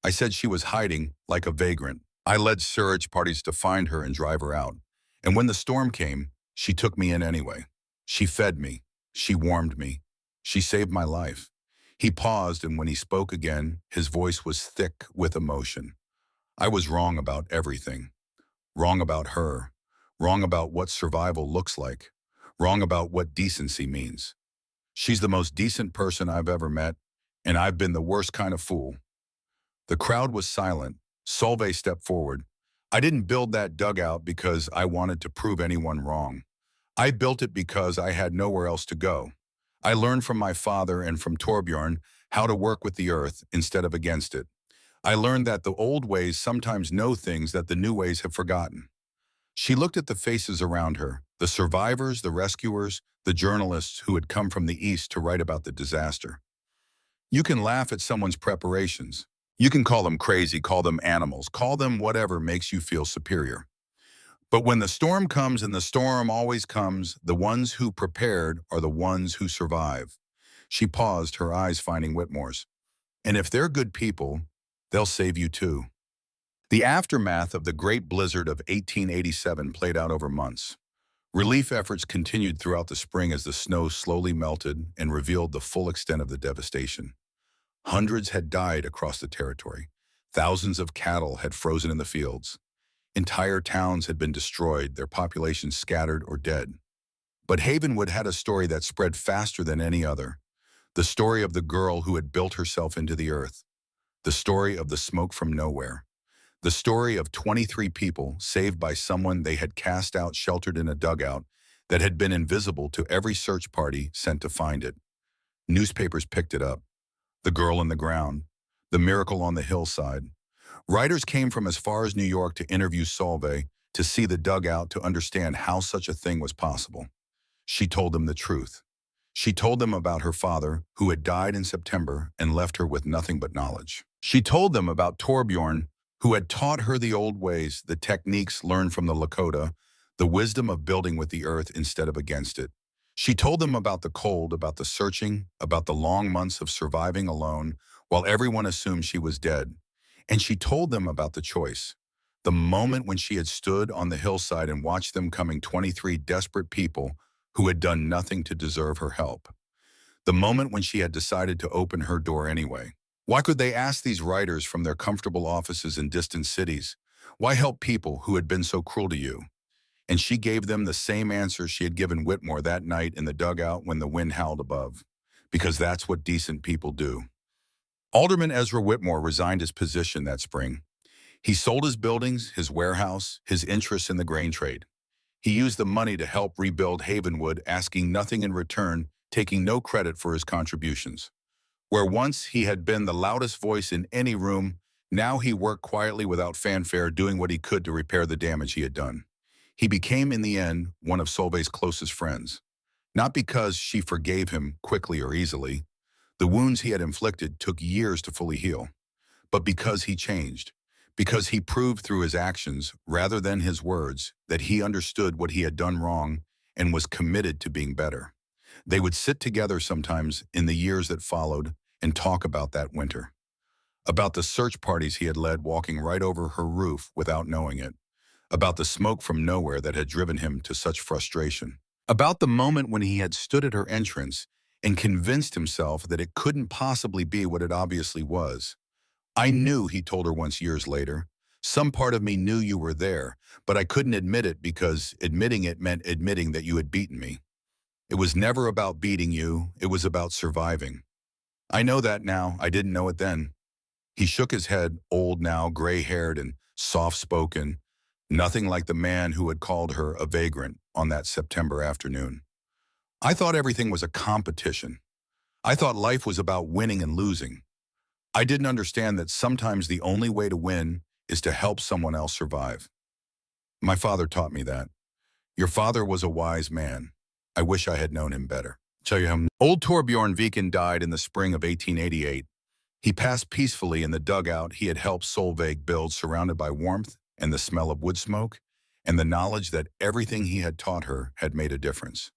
I said she was hiding like a vagrant. I led search parties to find her and drive her out. And when the storm came, she took me in anyway. She fed me. She warmed me. She saved my life. He paused, and when he spoke again, his voice was thick with emotion. I was wrong about everything. Wrong about her. Wrong about what survival looks like. Wrong about what decency means. She's the most decent person I've ever met, and I've been the worst kind of fool. The crowd was silent. Solveig stepped forward. I didn't build that dugout because I wanted to prove anyone wrong. I built it because I had nowhere else to go. I learned from my father and from Torbjorn how to work with the earth instead of against it. I learned that the old ways sometimes know things that the new ways have forgotten. She looked at the faces around her, the survivors, the rescuers, the journalists who had come from the east to write about the disaster. You can laugh at someone's preparations. You can call them crazy, call them animals, call them whatever makes you feel superior. But when the storm comes, and the storm always comes, the ones who prepared are the ones who survive. She paused, her eyes finding Whitmore's. And if they're good people, they'll save you too. The aftermath of the Great Blizzard of 1887 played out over months. Relief efforts continued throughout the spring as the snow slowly melted and revealed the full extent of the devastation. Hundreds had died across the territory. Thousands of cattle had frozen in the fields. Entire towns had been destroyed, their populations scattered or dead. But Havenwood had a story that spread faster than any other. The story of the girl who had built herself into the earth. The story of the smoke from nowhere. The story of 23 people saved by someone they had cast out sheltered in a dugout that had been invisible to every search party sent to find it. Newspapers picked it up. The girl in the ground. The miracle on the hillside. Writers came from as far as New York to interview Solveig, to see the dugout, to understand how such a thing was possible. She told them the truth. She told them about her father, who had died in September and left her with nothing but knowledge. She told them about Torbjorn, who had taught her the old ways, the techniques learned from the Lakota, the wisdom of building with the earth instead of against it. She told them about the cold, about the searching, about the long months of surviving alone while everyone assumed she was dead. And she told them about the choice. The moment when she had stood on the hillside and watched them coming, 23 desperate people who had done nothing to deserve her help. The moment when she had decided to open her door anyway. Why could they ask these writers from their comfortable offices in distant cities? Why help people who had been so cruel to you? And she gave them the same answer she had given Whitmore that night in the dugout when the wind howled above. Because that's what decent people do. Alderman Ezra Whitmore resigned his position that spring. He sold his buildings, his warehouse, his interests in the grain trade. He used the money to help rebuild Havenwood, asking nothing in return, taking no credit for his contributions. Where once he had been the loudest voice in any room, now he worked quietly without fanfare, doing what he could to repair the damage he had done. He became, in the end, one of Solveig's closest friends. Not because she forgave him quickly or easily. The wounds he had inflicted took years to fully heal. But because he changed. Because he proved through his actions, rather than his words, that he understood what he had done wrong and was committed to being better. They would sit together sometimes in the years that followed and talk about that winter. About the search parties he had led, walking right over her roof without knowing it. About the smoke from nowhere that had driven him to such frustration. About the moment when he had stood at her entrance and convinced himself that it couldn't possibly be what it obviously was. I knew, he told her once years later. Some part of me knew you were there, but I couldn't admit it because admitting it meant admitting that you had beaten me. It was never about beating you, it was about surviving. I know that now, I didn't know it then. He shook his head, old now, gray-haired and soft-spoken, nothing like the man who had called her a vagrant on that September afternoon. I thought everything was a competition. I thought life was about winning and losing. I didn't understand that sometimes the only way to win is to help someone else survive. My father taught me that. Your father was a wise man. I wish I had known him better. Old Torbjorn Viken died in the spring of 1888. He passed peacefully in the dugout he had helped Solveig build, surrounded by warmth and the smell of wood smoke, and the knowledge that everything he had taught her had made a difference.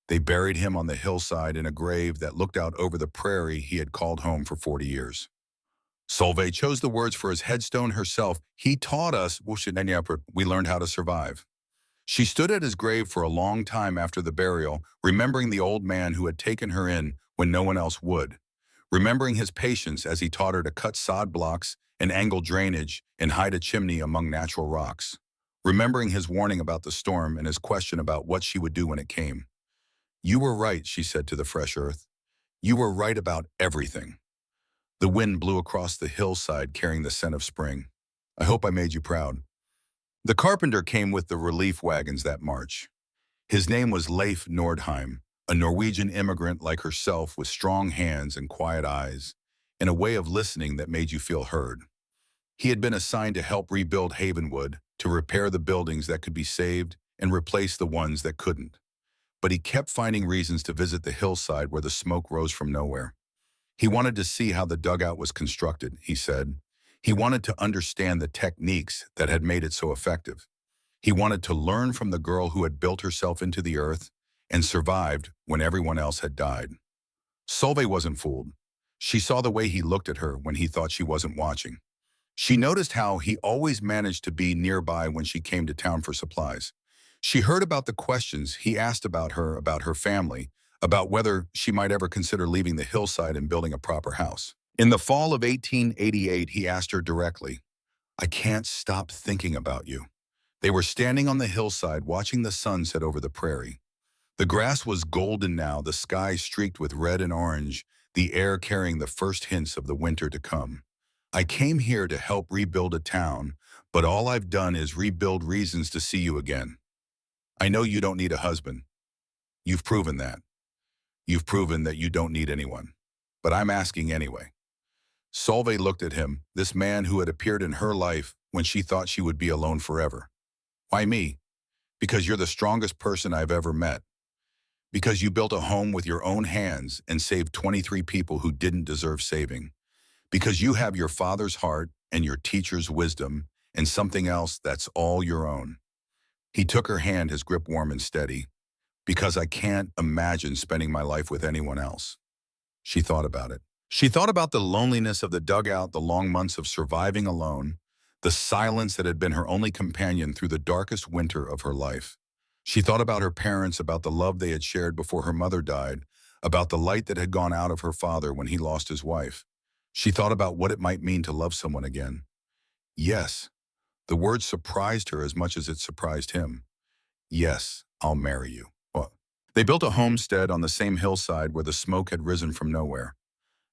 They buried him on the hillside in a grave that looked out over the prairie he had called home for 40 years. Solveig chose the words for his headstone herself. He taught us, we learned how to survive. She stood at his grave for a long time after the burial, remembering the old man who had taken her in when no one else would, remembering his patience as he taught her to cut sod blocks and angle drainage and hide a chimney among natural rocks, remembering his warning about the storm and his question about what she would do when it came. You were right, she said to the fresh earth. You were right about everything. The wind blew across the hillside carrying the scent of spring. I hope I made you proud. The carpenter came with the relief wagons that March. His name was Leif Nordheim, a Norwegian immigrant like herself with strong hands and quiet eyes, and a way of listening that made you feel heard. He had been assigned to help rebuild Havenwood, to repair the buildings that could be saved and replace the ones that couldn't. But he kept finding reasons to visit the hillside where the smoke rose from nowhere. He wanted to see how the dugout was constructed, he said. He wanted to understand the techniques that had made it so effective. He wanted to learn from the girl who had built herself into the earth and survived when everyone else had died. Solveig wasn't fooled. She saw the way he looked at her when he thought she wasn't watching. She noticed how he always managed to be nearby when she came to town for supplies. She heard about the questions he asked about her family, about whether she might ever consider leaving the hillside and building a proper house. In the fall of 1888, he asked her directly, I can't stop thinking about you. They were standing on the hillside watching the sun set over the prairie. The grass was golden now, the sky streaked with red and orange, the air carrying the first hints of the winter to come. I came here to help rebuild a town, But all I've done is rebuild reasons to see you again. I know you don't need a husband. You've proven that. You've proven that you don't need anyone. But I'm asking anyway. Solveig looked at him, this man who had appeared in her life when she thought she would be alone forever. Why me? Because you're the strongest person I've ever met. Because you built a home with your own hands and saved 23 people who didn't deserve saving. Because you have your father's heart and your teacher's wisdom and something else that's all your own. He took her hand, his grip warm and steady. Because I can't imagine spending my life with anyone else. She thought about it. She thought about the loneliness of the dugout, the long months of surviving alone, the silence that had been her only companion through the darkest winter of her life. She thought about her parents, about the love they had shared before her mother died, about the light that had gone out of her father when he lost his wife. She thought about what it might mean to love someone again. Yes, the word surprised her as much as it surprised him. Yes, I'll marry you. Well, they built a homestead on the same hillside where the smoke had risen from nowhere.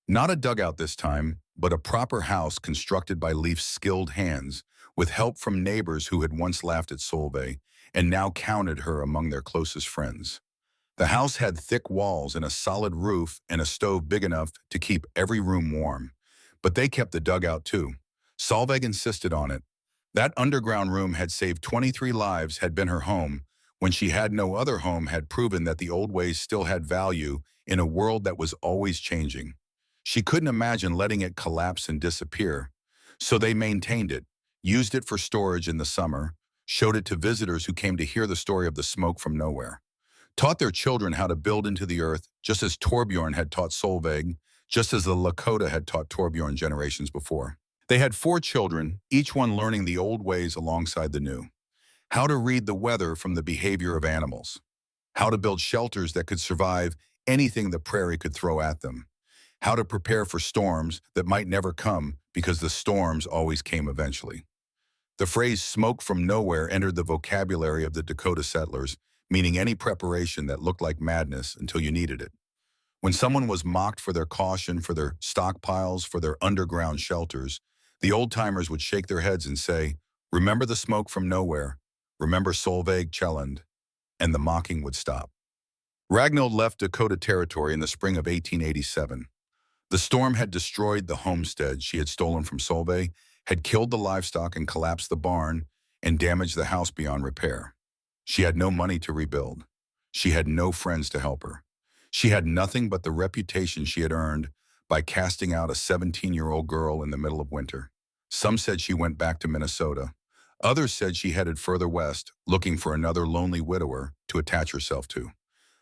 Not a dugout this time, but a proper house constructed by Leif's skilled hands, with help from neighbors who had once laughed at Solveig and now counted her among their closest friends. The house had thick walls and a solid roof and a stove big enough to keep every room warm. But they kept the dugout too. Solveig insisted on it. That underground room had saved 23 lives, had been her home, when she had no other home, had proven that the old ways still had value in a world that was always changing. She couldn't imagine letting it collapse and disappear. So they maintained it, used it for storage in the summer, showed it to visitors who came to hear the story of the smoke from nowhere, taught their children how to build into the earth, just as Torbjorn had taught Solveig, just as the Lakota had taught Torbjorn generations before. They had 4 children, each one learning the old ways alongside the new. How to read the weather from the behavior of animals. How to build shelters that could survive anything the prairie could throw at them. How to prepare for storms that might never come because the storms always came eventually. The phrase smoke from nowhere entered the vocabulary of the Dakota settlers, meaning any preparation that looked like madness until you needed it. When someone was mocked for their caution, for their stockpiles, for their underground shelters, the old-timers would shake their heads and say, "Remember the smoke from nowhere. Remember Solveig Cheland," and the mocking would stop. Ragnhild left Dakota Territory in the spring of 1887. The storm had destroyed the homestead she had stolen from Solveig, had killed the livestock and collapsed the barn, and damaged the house beyond repair. She had no money to rebuild. She had no friends to help her. She had nothing but the reputation she had earned by casting out a 17-year-old girl in the middle of winter. Some said she went back to Minnesota. Others said she headed further west, looking for another lonely widower to attach herself to.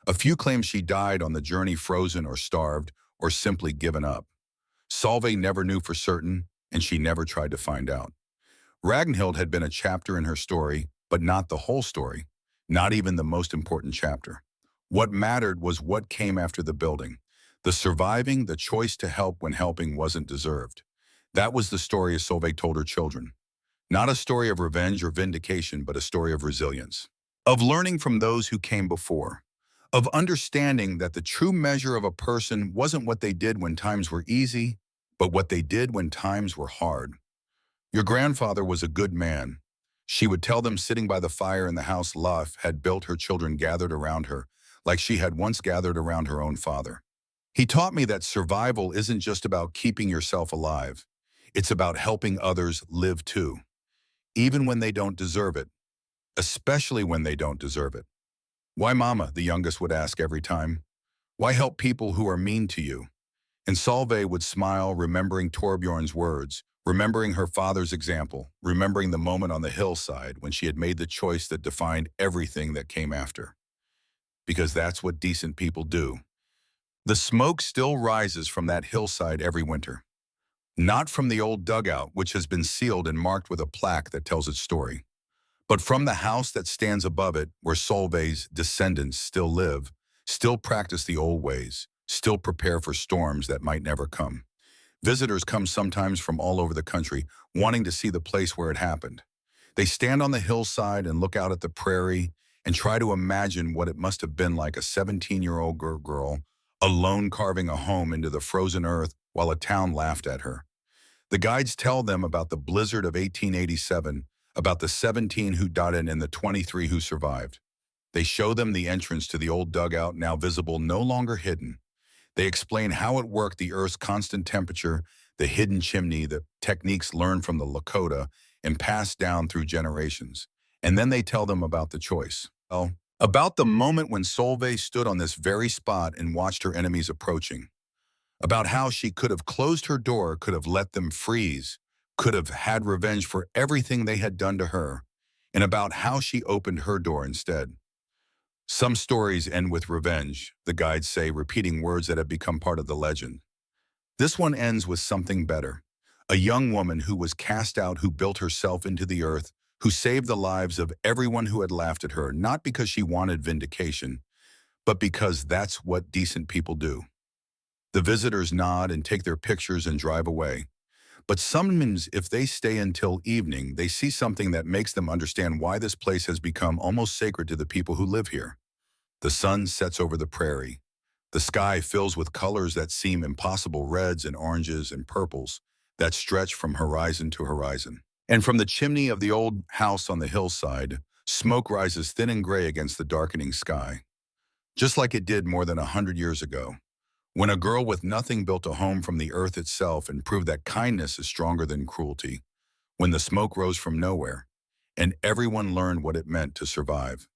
A few claimed she died on the journey, frozen or starved, or simply given up. Solveig never knew for certain, and she never tried to find out. Ragnhild had been a chapter in her story, but not the whole story, not even the most important chapter. What mattered was what came after the building, the surviving, the choice to help when helping wasn't deserved. That was the story Solveig told her children. Not a story of revenge or vindication, but a story of resilience, of learning from those who came before, of understanding that the true measure of a person wasn't what they did when times were easy, but what they did when times were hard. Your grandfather was a good man. She would tell them, sitting by the fire in the house Leif had built, her children gathered around her, like she had once gathered around her own father. He taught me that survival isn't just about keeping yourself alive. It's about helping others live too, even when they don't deserve it, especially when they don't deserve it. "Why, Mama?" the youngest would ask every time. "Why help people who are mean to you?" And Solveig would smile, remembering Torbjorn's words, remembering her father's example, remembering the moment on the hillside when she had made the choice that defined everything that came after. Because that's what decent people do. The smoke still rises from that hillside every winter. Not from the old dugout, which has been sealed and marked with a plaque that tells its story, but from the house that stands above it, where Solveig's descendants still live, still practice the old ways, still prepare for storms that might never come. Visitors come sometimes from all over the country, wanting to see the place where it happened. They stand on the hillside and look out at the prairie and try to imagine what it must have been like, a 17-year-old girl, alone, carving a home into the frozen earth while a town laughed at her. The guides tell them about the blizzard of 1887, about the 17 who died and the 23 who survived. They show them the entrance to the old dugout, now visible, no longer hidden. They explain how it worked, the Earth's constant temperature, the hidden chimney, the techniques learned from the Lakota and passed down through generations. And then they tell them about the choice. Well, about the moment when Solveig stood on this very spot and watched her enemies approaching. About how she could have closed her door, could have let them freeze, could have had revenge for everything they had done to her, and about how she opened her door instead. Some stories end with revenge, the guides say, repeating words that have become part of the legend. This one ends with something better. A young woman who was cast out, who built herself into the earth, who saved the lives of everyone who had laughed at her, not because she wanted vindication, but because that's what decent people do. The visitors nod and take their pictures and drive away. But sometimes, if they stay until evening, they see something that makes them understand why this place has become almost sacred to the people who live here. The sun sets over the prairie. The sky fills with colors that seem impossible, reds and oranges and purples that stretch from horizon to horizon. And from the chimney of the old house on the hillside, smoke rises thin and gray against the darkening sky, just like it did more than 100 years ago, when a girl with nothing built a home from the earth itself and proved that kindness is stronger than cruelty, when the smoke rose from nowhere, and everyone learned what it meant to survive.